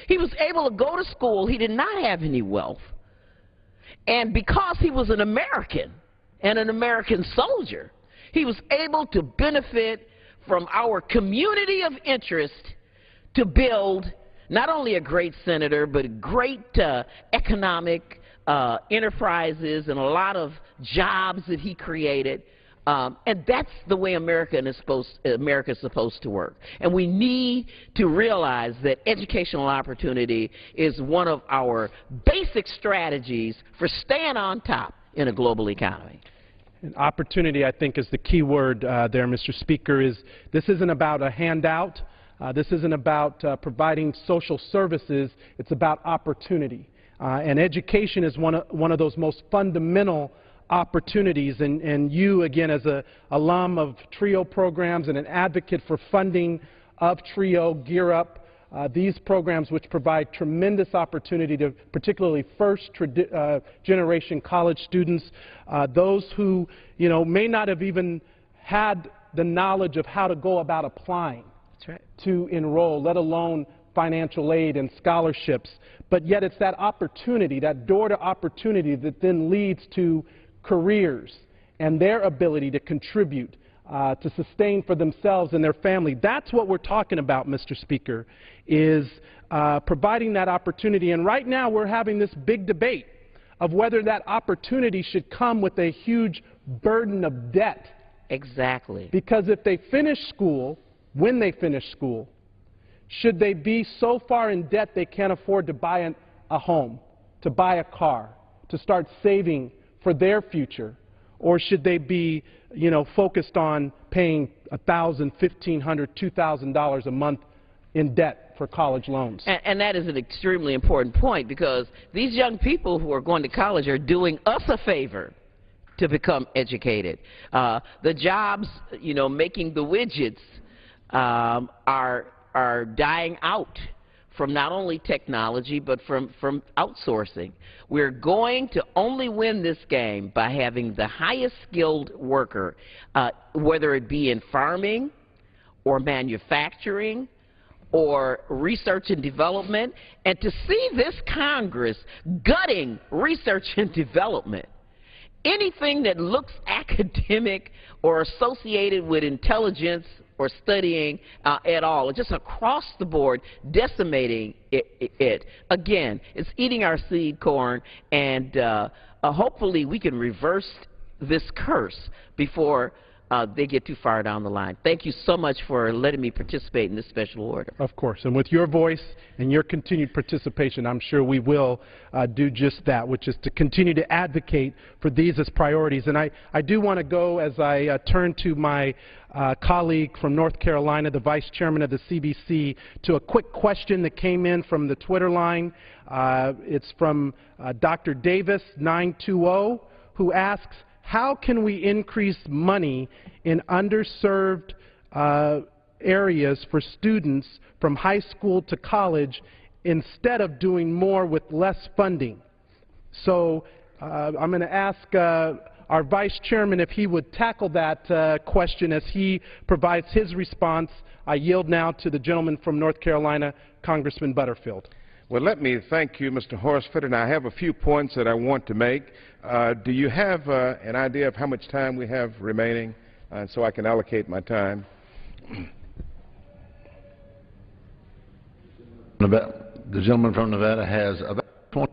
He was able to go to school. He did not have any wealth. And because he was an American and an American soldier, he was able to benefit from our community of interest to build not only a great senator, but great economic enterprises and a lot of jobs that he created. And that's the way America is supposed to work. And we need to realize that educational opportunity is one of our basic strategies for staying on top in a global economy. And opportunity, I think, is the key word there, Mr. Speaker. This isn't about a handout. This isn't about providing social services. It's about opportunity. And education is one of those most fundamental opportunities. And you, again, as an alum of TRIO programs and an advocate for funding of TRIO, Gear Up, these programs which provide tremendous opportunity to particularly first-generation college students, those who, may not have even had the knowledge of how to go about applying to enroll, let alone financial aid and scholarships. But yet it's that opportunity, that door to opportunity, that then leads to careers and their ability to contribute, to sustain for themselves and their family. That's what we're talking about, Mr. Speaker, is providing that opportunity. And right now we're having this big debate of whether that opportunity should come with a huge burden of debt. Exactly. Because if they finish school, when they finish school, should they be so far in debt they can't afford to buy a home, to buy a car, to start saving for their future? Or should they be, focused on paying $1,000, $1,500, $2,000 a month in debt for college loans? And that is an extremely important point, because these young people who are going to college are doing us a favor to become educated. The jobs, making the widgets are dying out from not only technology, but from outsourcing. We're going to only win this game by having the highest skilled worker, whether it be in farming or manufacturing or research and development. And to see this Congress gutting research and development, anything that looks academic or associated with intelligence or studying at all, or just across the board decimating it. Again, it's eating our seed corn, and hopefully we can reverse this curse before they get too far down the line. Thank you so much for letting me participate in this special order. Of course. And with your voice and your continued participation, I'm sure we will do just that, which is to continue to advocate for these as priorities. And I do want to go, as I turn to my colleague from North Carolina, the Vice Chairman of the CBC, to a quick question that came in from the Twitter line. It's from Dr. Davis 920, who asks, how can we increase money in underserved areas for students from high school to college instead of doing more with less funding? So I'm going to ask our Vice Chairman if he would tackle that question as he provides his response. I yield now to the gentleman from North Carolina, Congressman Butterfield. Well, let me thank you, Mr. Horsford, and I have a few points that I want to make. Do you have an idea of how much time we have remaining so I can allocate my time? The gentleman from Nevada has about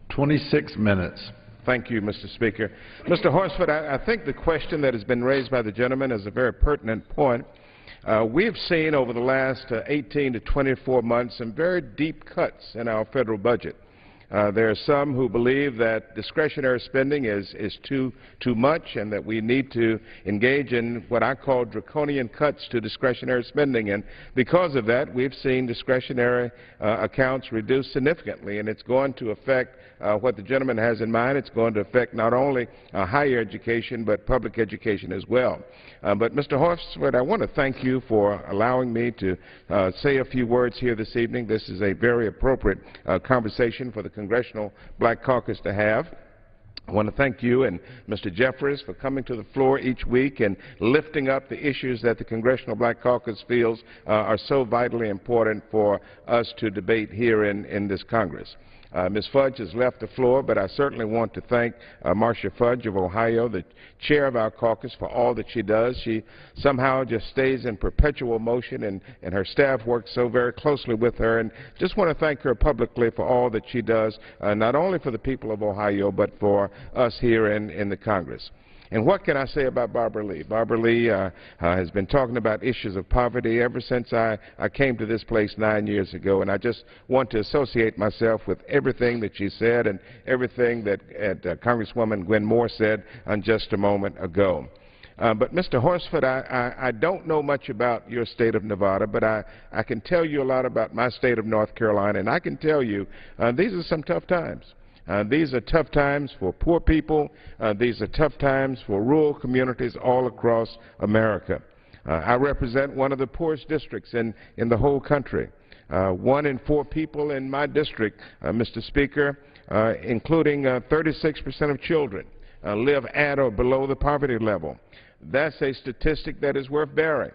26 minutes. Thank you, Mr. Speaker. Mr. Horsford, I think the question that has been raised by the gentleman is a very pertinent point. We've seen over the last 18 to 24 months some very deep cuts in our federal budget. There are some who believe that discretionary spending is too much and that we need to engage in what I call draconian cuts to discretionary spending. And because of that, we've seen discretionary accounts reduced significantly, and it's going to affect what the gentleman has in mind. It's going to affect not only higher education but public education as well. But Mr. Horsford, I want to thank you for allowing me to say a few words here this evening. This is a very appropriate conversation for the Congressional Black Caucus to have. I want to thank you and Mr. Jeffries for coming to the floor each week and lifting up the issues that the Congressional Black Caucus feels are so vitally important for us to debate here in this Congress. Ms. Fudge has left the floor, but I certainly want to thank Marcia Fudge of Ohio, the chair of our caucus, for all that she does. She somehow just stays in perpetual motion, and her staff works so very closely with her. And just want to thank her publicly for all that she does, not only for the people of Ohio, but for us here in the Congress. And what can I say about Barbara Lee? Barbara Lee has been talking about issues of poverty ever since I came to this place 9 years ago, and I just want to associate myself with everything that she said and everything that Congresswoman Gwen Moore said just a moment ago. But Mr. Horsford, I don't know much about your state of Nevada, but I can tell you a lot about my state of North Carolina, and I can tell you these are some tough times. These are tough times for poor people. These are tough times for rural communities all across America. I represent one of the poorest districts in the whole country. 1 in 4 people in my district, Mr. Speaker, including 36% of children, live at or below the poverty level. That's a statistic that is worth bearing.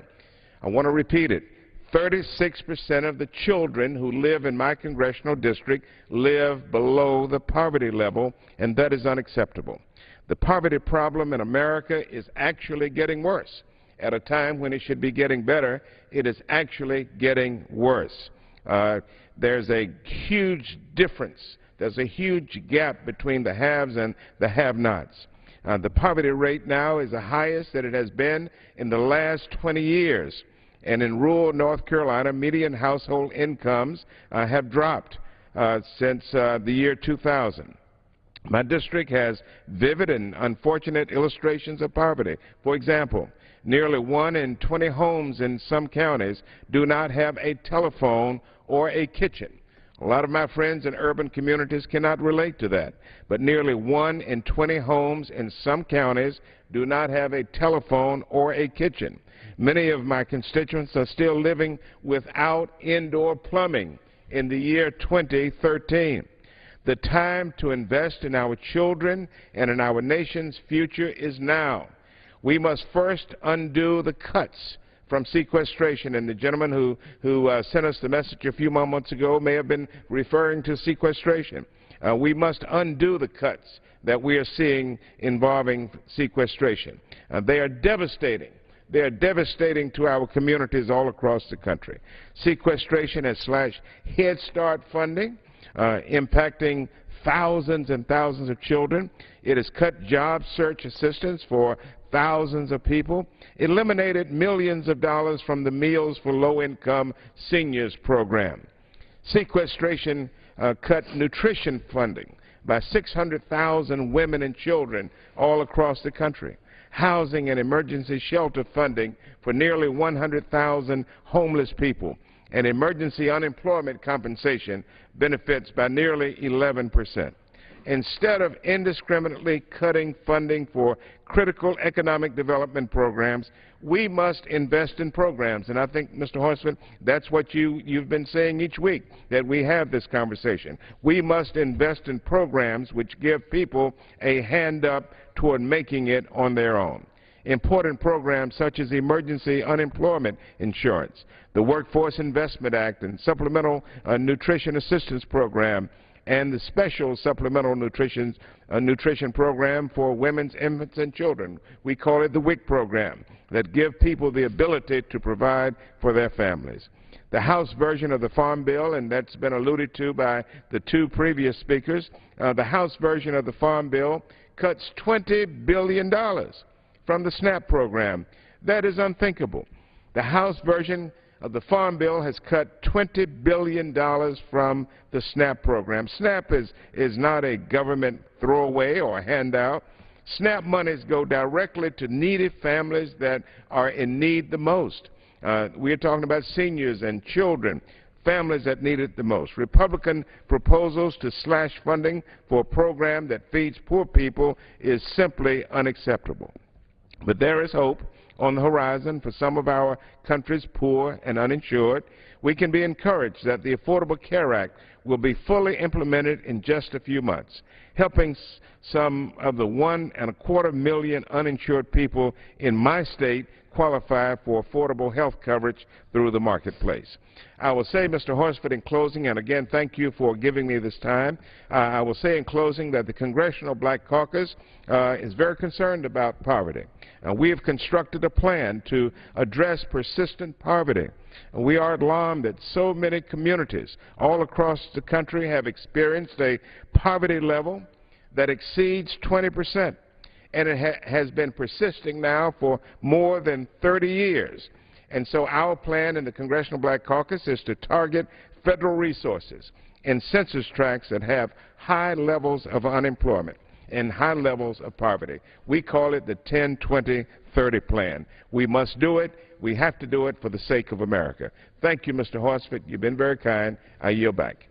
I want to repeat it. 36% of the children who live in my congressional district live below the poverty level, and that is unacceptable. The poverty problem in America is actually getting worse. At a time when it should be getting better, it is actually getting worse. There's a huge difference. There's a huge gap between the haves and the have-nots. The poverty rate now is the highest that it has been in the last 20 years. And in rural North Carolina, median household incomes have dropped since the year 2000. My district has vivid and unfortunate illustrations of poverty. For example, nearly 1 in 20 homes in some counties do not have a telephone or a kitchen. A lot of my friends in urban communities cannot relate to that, but nearly 1 in 20 homes in some counties do not have a telephone or a kitchen. Many of my constituents are still living without indoor plumbing in the year 2013. The time to invest in our children and in our nation's future is now. We must first undo the cuts from sequestration, and the gentleman who sent us the message a few moments ago may have been referring to sequestration. We must undo the cuts that we are seeing involving sequestration. They are devastating. They are devastating to our communities all across the country. Sequestration has slashed Head Start funding, impacting thousands and thousands of children. It has cut job search assistance for thousands of people, eliminated millions of dollars from the Meals for Low-Income Seniors program. Sequestration cut nutrition funding by 600,000 women and children all across the country. Housing and emergency shelter funding for nearly 100,000 homeless people, and emergency unemployment compensation benefits by nearly 11%. Instead of indiscriminately cutting funding for critical economic development programs, we must invest in programs. And I think, Mr. Horsford, that's what you've been saying each week, that we have this conversation. We must invest in programs which give people a hand up toward making it on their own. Important programs such as emergency unemployment insurance, the Workforce Investment Act, and Supplemental Nutrition Assistance Program, and the Special Supplemental Nutrition Program for Women's, Infants, and Children. We call it the WIC program, that give people the ability to provide for their families. The House version of the Farm Bill, and that's been alluded to by the 2 previous speakers, the House version of the Farm Bill cuts $20 billion from the SNAP program. That is unthinkable. The House version the Farm Bill has cut $20 billion from the SNAP program. SNAP is not a government throwaway or handout. SNAP monies go directly to needy families that are in need the most. We're talking about seniors and children, families that need it the most. Republican proposals to slash funding for a program that feeds poor people is simply unacceptable. But there is hope on the horizon for some of our country's poor and uninsured. We can be encouraged that the Affordable Care Act will be fully implemented in just a few months, helping some of the 1.25 million uninsured people in my state qualify for affordable health coverage through the marketplace. I will say, Mr. Horsford, in closing, and again, thank you for giving me this time, I will say in closing that the Congressional Black Caucus is very concerned about poverty. We have constructed a plan to address persistent poverty. We are alarmed that so many communities all across the country have experienced a poverty level that exceeds 20%, and it has been persisting now for more than 30 years. And so our plan in the Congressional Black Caucus is to target federal resources in census tracts that have high levels of unemployment and high levels of poverty. We call it the 10-20-30 plan. We must do it. We have to do it for the sake of America. Thank you, Mr. Horsford. You've been very kind. I yield back.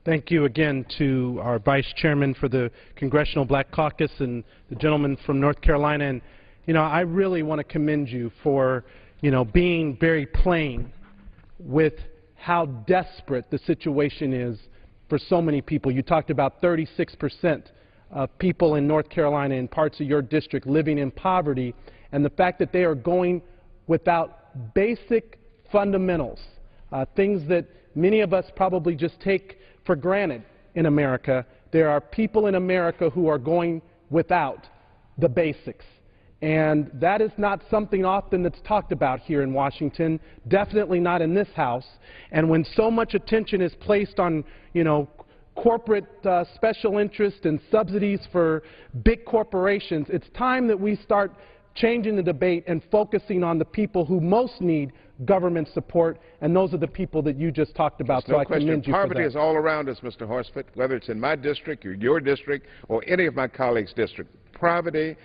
Thank you again to our Vice Chairman for the Congressional Black Caucus and the gentleman from North Carolina. And, you know, I really want to commend you for, you know, being very plain with how desperate the situation is for so many people. You talked about 36% of people in North Carolina and parts of your district living in poverty, and the fact that they are going without basic fundamentals, things that many of us probably just take for granted in America. There are people in America who are going without the basics. And that is not something often that's talked about here in Washington, definitely not in this House. And when so much attention is placed on, you know, corporate special interest and subsidies for big corporations, it's time that we start changing the debate and focusing on the people who most need government support, and those are the people that you just talked about. So I commend you for that. Poverty is all around us, Mr. Horsford, whether it's in my district or your district or any of my colleagues' district. Poverty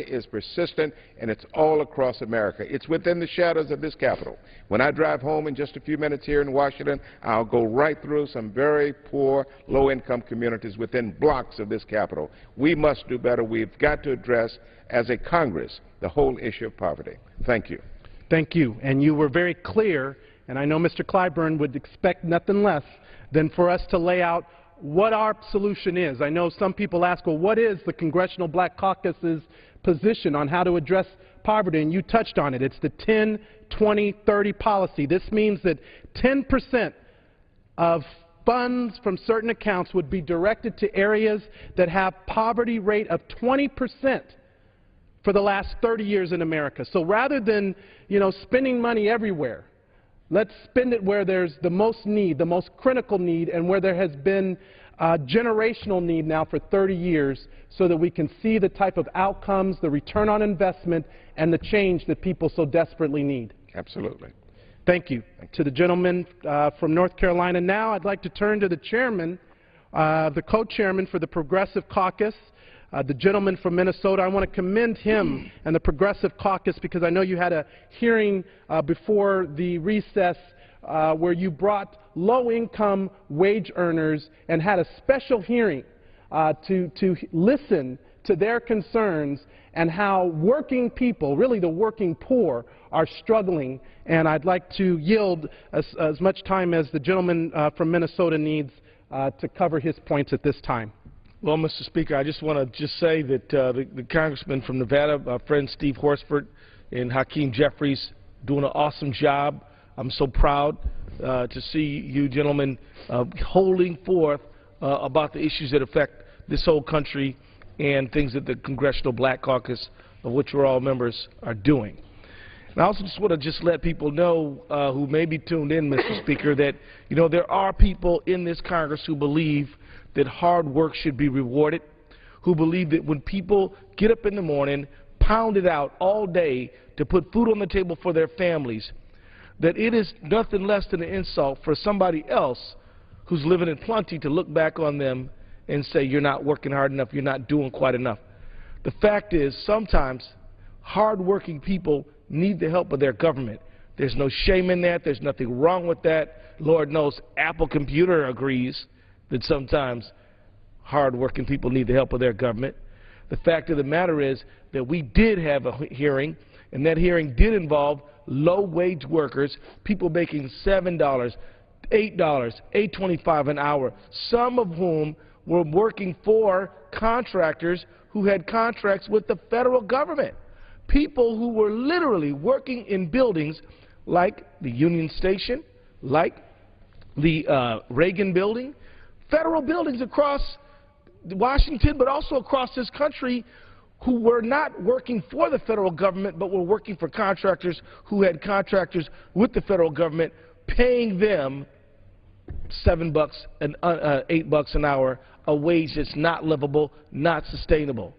is persistent, and it's all across America. It's within the shadows of this Capitol. When I drive home in just a few minutes here in Washington, I'll go right through some very poor, low-income communities within blocks of this Capitol. We must do better. We've got to address, as a Congress, the whole issue of poverty. Thank you. Thank you. And you were very clear, and I know Mr. Clyburn would expect nothing less than for us to lay out what our solution is. I know some people ask, well, what is the Congressional Black Caucus's position on how to address poverty? And you touched on it. It's the 10-20-30 policy. This means that 10% of funds from certain accounts would be directed to areas that have poverty rate of 20% for the last 30 years in America. So rather than, you know, spending money everywhere, let's spend it where there's the most need, the most critical need, and where there has been generational need now for 30 years, so that we can see the type of outcomes, the return on investment, and the change that people so desperately need. Absolutely. Thank you. To the gentleman from North Carolina. Now I'd like to turn to the chairman, the co-chairman for the Progressive Caucus, the gentleman from Minnesota. I want to commend him and the Progressive Caucus, because I know you had a hearing before the recess where you brought low-income wage earners and had a special hearing to listen to their concerns and how working people, really the working poor, are struggling. And I'd like to yield as much time as the gentleman from Minnesota needs to cover his points at this time. Well, Mr. Speaker, I just want to just say that the congressman from Nevada, my friend Steve Horsford and Hakeem Jeffries, doing an awesome job. I'm so proud to see you gentlemen holding forth about the issues that affect this whole country and things that the Congressional Black Caucus, of which we're all members, are doing. And I also just want to just let people know who may be tuned in, Mr. Speaker, that, you know, there are people in this Congress who believe that hard work should be rewarded, who believe that when people get up in the morning, pound it out all day to put food on the table for their families, that it is nothing less than an insult for somebody else who's living in plenty to look back on them and say, you're not working hard enough, you're not doing quite enough. The fact is, sometimes hard-working people need the help of their government. There's no shame in that. There's nothing wrong with that. Lord knows Apple Computer agrees that sometimes hard-working people need the help of their government. The fact of the matter is that we did have a hearing, and that hearing did involve low-wage workers, people making $7, $8, $8.25 an hour, some of whom were working for contractors who had contracts with the federal government. People who were literally working in buildings like the Union Station, like the Reagan Building, federal buildings across Washington, but also across this country, who were not working for the federal government, but were working for contractors who had contractors with the federal government, paying them $7 and $8 an hour, a wage that's not livable, not sustainable.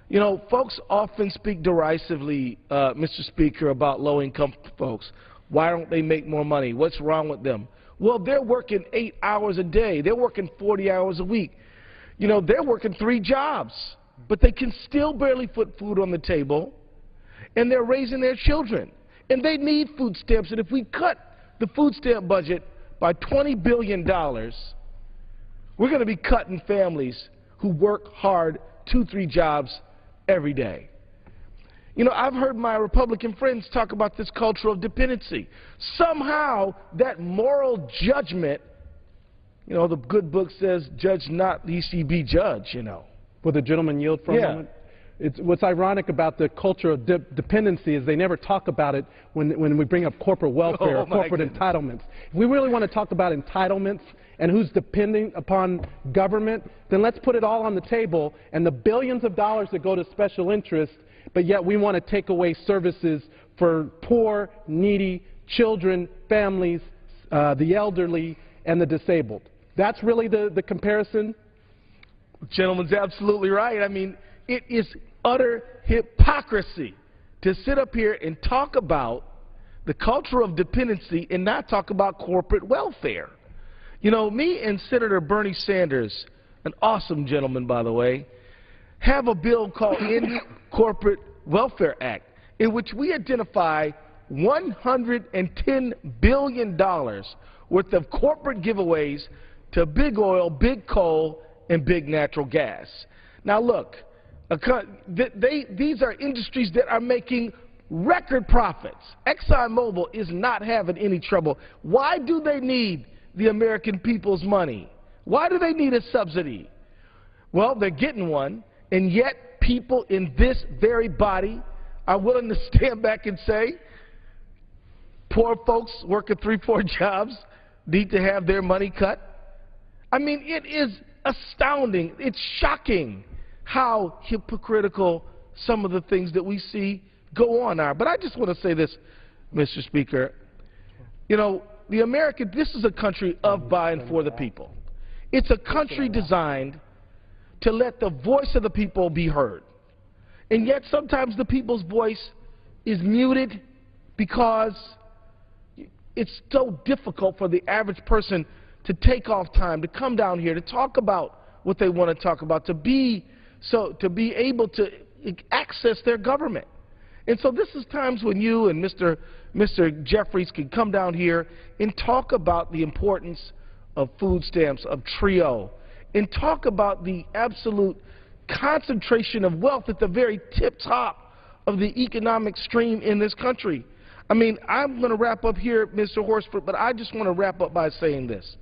You know, folks often speak derisively, Mr. Speaker, about low-income folks. Why don't they make more money? What's wrong with them? Well, they're working 8 hours a day. They're working 40 hours a week. You know, they're working 3 jobs, but they can still barely put food on the table, and they're raising their children. And they need food stamps, and if we cut the food stamp budget by $20 billion, we're going to be cutting families who work hard 2-3 jobs every day. You know, I've heard my Republican friends talk about this culture of dependency. Somehow, that moral judgment, you know, the good book says, judge not, lest ye be judged, you know. Will the gentleman yield for a moment? What's ironic about the culture of dependency is they never talk about it when we bring up corporate welfare or corporate entitlements. If we really want to talk about entitlements and who's depending upon government, then let's put it all on the table, and the billions of dollars that go to special interests, but yet we want to take away services for poor, needy children, families, the elderly, and the disabled. That's really the comparison? The gentleman's absolutely right. I mean, it is utter hypocrisy to sit up here and talk about the culture of dependency and not talk about corporate welfare. You know, me and Senator Bernie Sanders, an awesome gentleman, by the way, have a bill called End Corporate Welfare Act, in which we identify $110 billion worth of corporate giveaways to big oil, big coal, and big natural gas. Now, look, these are industries that are making record profits. ExxonMobil is not having any trouble. Why do they need the American people's money? Why do they need a subsidy? Well, they're getting one, and yet people in this very body are willing to stand back and say, poor folks working 3-4 jobs need to have their money cut. I mean, it is astounding. It's shocking how hypocritical some of the things that we see go on are. But I just want to say this, Mr. Speaker. You know, this is a country of, by, and for the people. It's a country designed to let the voice of the people be heard. And yet sometimes the people's voice is muted because it's so difficult for the average person to take off time, to come down here, to talk about what they want to talk about, to be able to access their government. And so this is times when you and Mr. Jeffries can come down here and talk about the importance of food stamps, of TRIO, and talk about the absolute concentration of wealth at the very tip top of the economic stream in this country. I mean, I'm going to wrap up here, Mr. Horsford, but I just want to wrap up by saying this.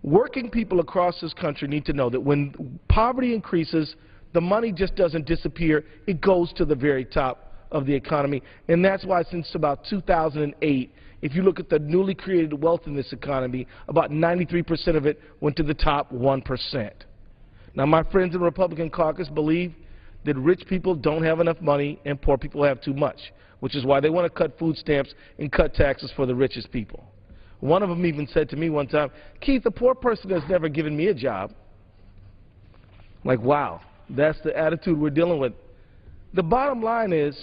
Working people across this country need to know that when poverty increases, the money just doesn't disappear. It goes to the very top of the economy. And that's why since about 2008, if you look at the newly created wealth in this economy, about 93% of it went to the top 1%. Now, my friends in the Republican caucus believe that rich people don't have enough money and poor people have too much, which is why they want to cut food stamps and cut taxes for the richest people. One of them even said to me one time, Keith, a poor person has never given me a job. Like, wow, that's the attitude we're dealing with. The bottom line is,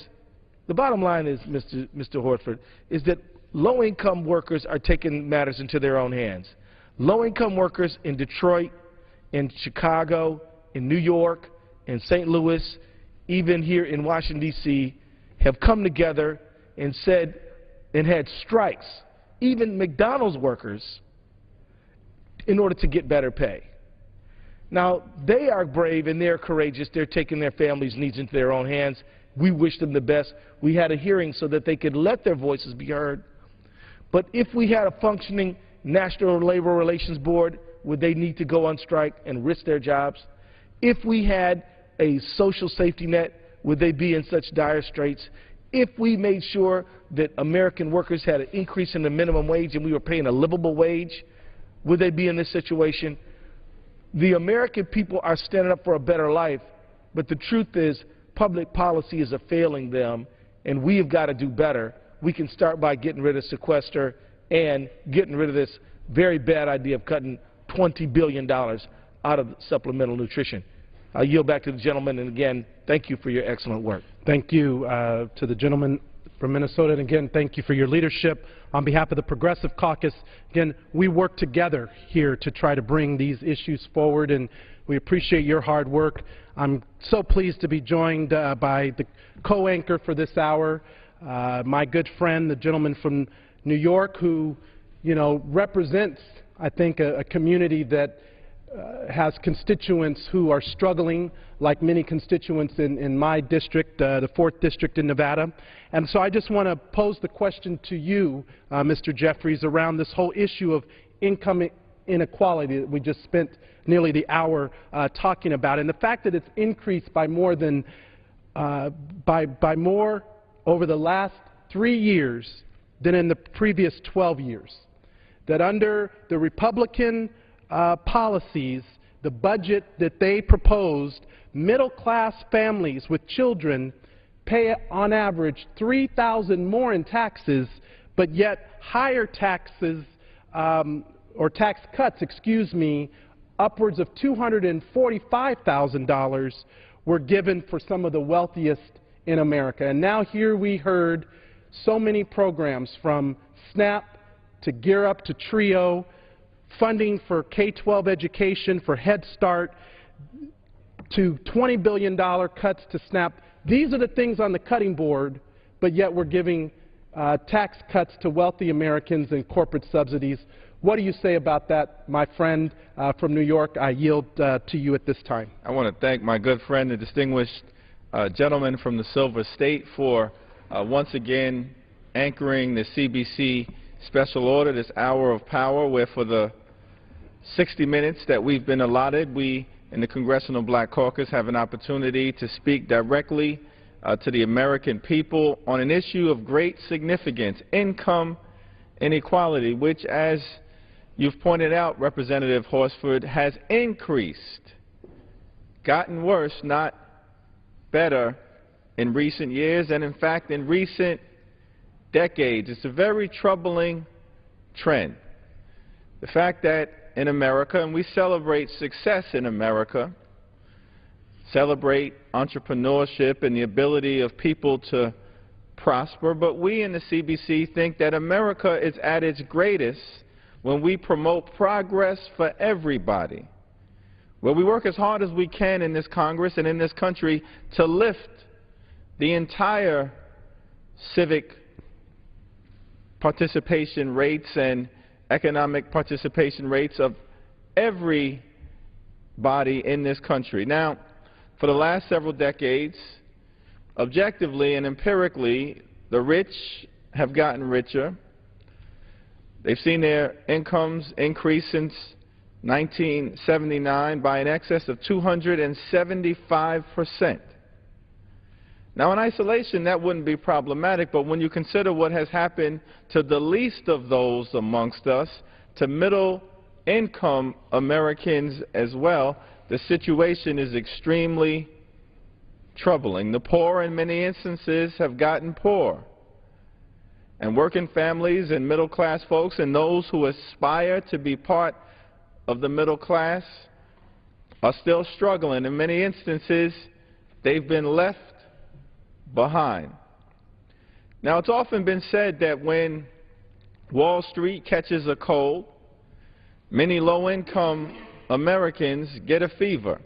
The bottom line is, Mr. Horsford, is that low-income workers are taking matters into their own hands. Low-income workers in Detroit, in Chicago, in New York, in St. Louis, even here in Washington, D.C., have come together and said and had strikes, even McDonald's workers, in order to get better pay. Now, they are brave and they're courageous. They're taking their families' needs into their own hands. We wish them the best. We had a hearing so that they could let their voices be heard. But if we had a functioning National Labor Relations Board, would they need to go on strike and risk their jobs? If we had a social safety net, would they be in such dire straits? If we made sure that American workers had an increase in the minimum wage and we were paying a livable wage, would they be in this situation? The American people are standing up for a better life, but the truth is public policy is failing them, and we have got to do better. We can start by getting rid of sequester and getting rid of this very bad idea of cutting $20 billion out of supplemental nutrition. I'll yield back to the gentleman, and again, thank you for your excellent work. Thank you to the gentleman from Minnesota, and again, thank you for your leadership. On behalf of the Progressive Caucus, again, we work together here to try to bring these issues forward, and we appreciate your hard work. I'm so pleased to be joined by the co-anchor for this hour, my good friend, the gentleman from New York, who, you know, represents, I think, a community that has constituents who are struggling, like many constituents in my district, the 4th District in Nevada. And so I just want to pose the question to you, Mr. Jeffries, around this whole issue of income inequality that we just spent nearly the hour talking about, and the fact that it's increased by more than by more over the last 3 years than in the previous 12 years. That under the Republican policies, the budget that they proposed, middle-class families with children pay on average $3,000 more in taxes, but yet higher taxes or tax cuts, excuse me, upwards of $245,000 were given for some of the wealthiest in America. And now here we heard so many programs, from SNAP to Gear Up to TRIO, funding for K-12 education, for Head Start, to $20 billion cuts to SNAP. These are the things on the cutting board, but yet we're giving tax cuts to wealthy Americans and corporate subsidies. What do you say about that, my friend from New York? I yield to you at this time. I want to thank my good friend, the distinguished gentleman from the Silver State, for once again anchoring the CBC special order, this hour of power, where for the 60 minutes that we've been allotted, we in the Congressional Black Caucus have an opportunity to speak directly to the American people on an issue of great significance, income inequality, which, as you've pointed out, Representative Horsford, has increased, gotten worse, not better, in recent years, and in fact in recent decades. It's a very troubling trend. The fact that in America, and we celebrate success in America, celebrate entrepreneurship and the ability of people to prosper, but we in the CBC think that America is at its greatest when we promote progress for everybody, where we work as hard as we can in this Congress and in this country to lift the entire civic participation rates and economic participation rates of everybody in this country. Now, for the last several decades, objectively and empirically, the rich have gotten richer. They've seen their incomes increase since 1979 by an excess of 275%. Now, in isolation, that wouldn't be problematic, but when you consider what has happened to the least of those amongst us, to middle-income Americans as well, the situation is extremely troubling. The poor, in many instances, have gotten poorer. And working families and middle-class folks and those who aspire to be part of the middle class are still struggling. In many instances, they've been left behind. Now, it's often been said that when Wall Street catches a cold, many low-income Americans get a fever.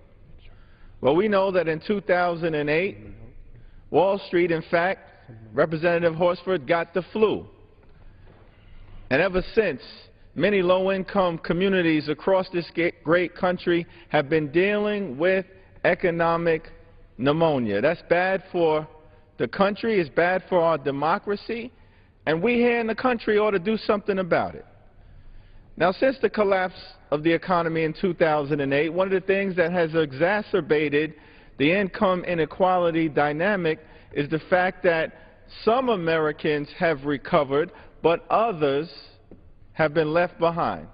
Well, we know that in 2008, Wall Street, in fact, Representative Horsford got the flu. And ever since, many low-income communities across this great country have been dealing with economic pneumonia. That's bad for the country, it's bad for our democracy, and we here in the country ought to do something about it. Now, since the collapse of the economy in 2008, one of the things that has exacerbated the income inequality dynamic is the fact that some Americans have recovered, but others have been left behind.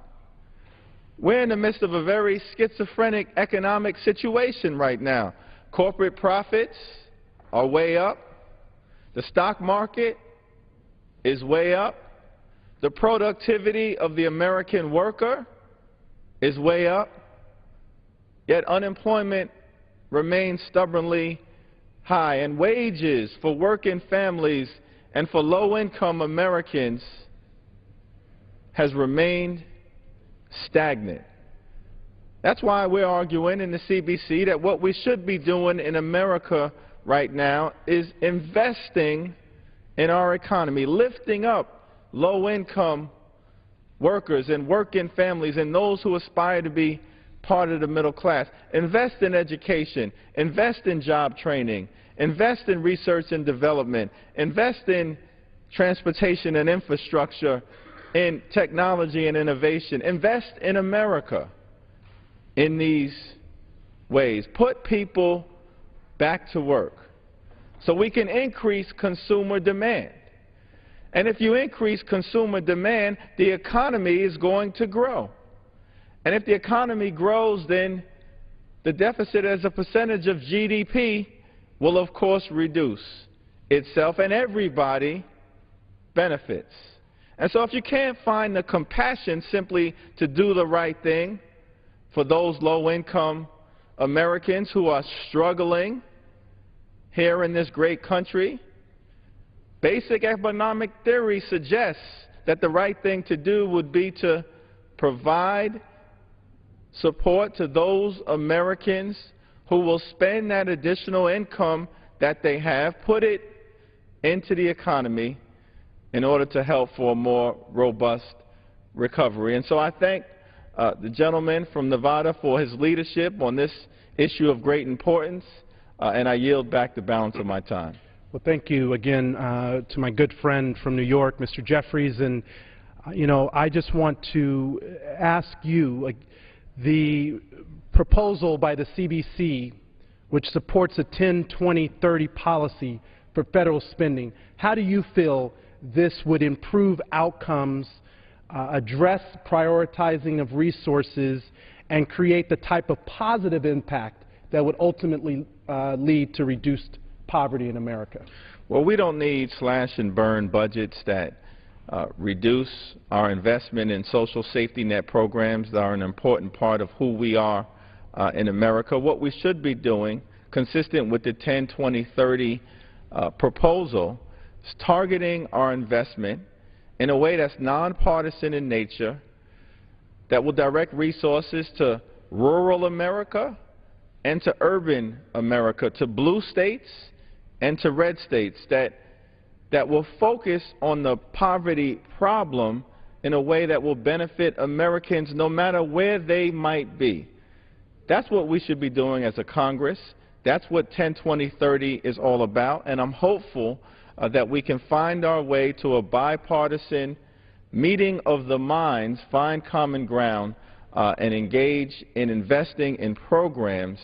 We're in the midst of a very schizophrenic economic situation right now. Corporate profits are way up. The stock market is way up. The productivity of the American worker is way up. Yet unemployment remains stubbornly high, and wages for working families and for low-income Americans has remained stagnant. That's why we're arguing in the CBC that what we should be doing in America right now is investing in our economy, lifting up low-income workers and working families and those who aspire to be part of the middle class. Invest in education, invest in job training, invest in research and development, invest in transportation and infrastructure, in technology and innovation. Invest in America in these ways. Put people back to work so we can increase consumer demand. And if you increase consumer demand, the economy is going to grow. And if the economy grows, then the deficit as a percentage of GDP will, of course, reduce itself, and everybody benefits. And so if you can't find the compassion simply to do the right thing for those low-income Americans who are struggling here in this great country, basic economic theory suggests that the right thing to do would be to provide support to those Americans who will spend that additional income that they have, put it into the economy in order to help for a more robust recovery. And so I thank the gentleman from Nevada for his leadership on this issue of great importance, and I yield back the balance of my time. Well, thank you again to my good friend from New York, Mr. Jeffries. And, you know, I just want to ask you, the proposal by the CBC, which supports a 10-20-30 policy for federal spending, how do you feel this would improve outcomes, address prioritizing of resources, and create the type of positive impact that would ultimately lead to reduced poverty in America? Well, we don't need slash-and-burn budgets that reduce our investment in social safety net programs that are an important part of who we are in America. What we should be doing, consistent with the 10-20-30 proposal, is targeting our investment in a way that's nonpartisan in nature, that will direct resources to rural America and to urban America, to blue states and to red states, that will focus on the poverty problem in a way that will benefit Americans no matter where they might be. That's what we should be doing as a Congress. That's what 10-20-30 is all about, and I'm hopeful that we can find our way to a bipartisan meeting of the minds, find common ground, and engage in investing in programs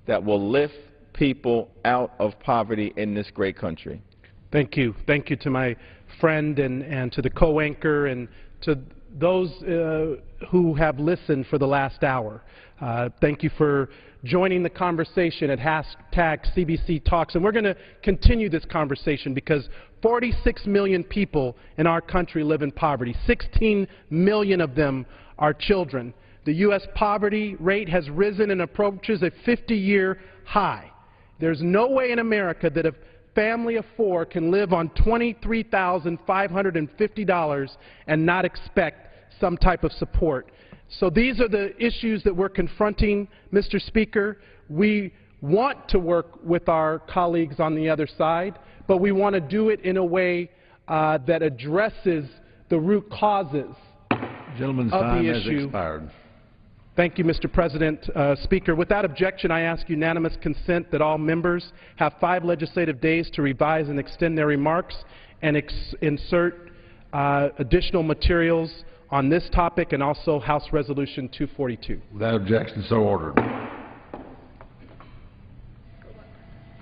that will lift people out of poverty in this great country. Thank you. Thank you to my friend and to the co-anchor and to those who have listened for the last hour. Thank you for joining the conversation at #CBC Talks. And we're going to continue this conversation because 46 million people in our country live in poverty. 16 million of them are children. The U.S. poverty rate has risen and approaches a 50-year high. There's no way in America that if family of 4 can live on $23,550 and not expect some type of support. So these are the issues that we're confronting, Mr. Speaker. We want to work with our colleagues on the other side, but we want to do it in a way that addresses the root causes Gentleman's of time the has issue. expired. Thank you, Mr. President. Speaker, without objection, I ask unanimous consent that all members have 5 legislative days to revise and extend their remarks and insert additional materials on this topic and also House Resolution 242. Without objection, so ordered.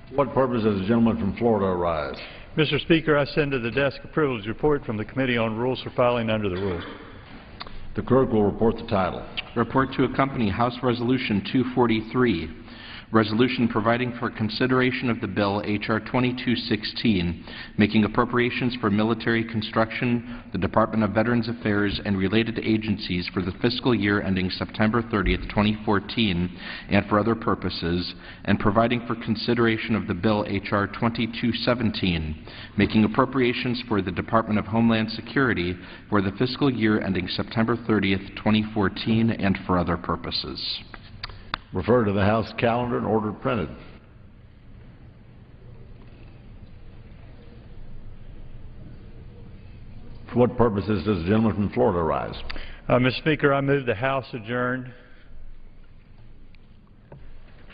For what purpose does the gentleman from Florida arise? Mr. Speaker, I send to the desk a privileged report from the Committee on Rules for filing under the rules. The clerk will report the title. Report to accompany House Resolution 243, resolution providing for consideration of the bill H.R. 2216, making appropriations for military construction, the Department of Veterans Affairs, and related agencies for the fiscal year ending September 30th, 2014, and for other purposes, and providing for consideration of the bill H.R. 2217, making appropriations for the Department of Homeland Security for the fiscal year ending September 30th, 2014, and for other purposes. Refer to the House calendar and order printed. For what purposes does the gentleman from Florida arise? Mr. Speaker, I move the House adjourn.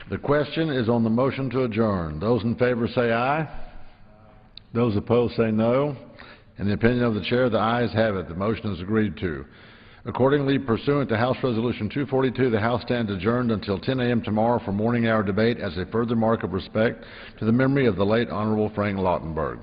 The question is on the motion to adjourn. Those in favor say aye. Those opposed say no. In the opinion of the chair, the ayes have it. The motion is agreed to. Accordingly, pursuant to House Resolution 242, the House stands adjourned until 10 a.m. tomorrow for morning hour debate as a further mark of respect to the memory of the late Honorable Frank Lautenberg.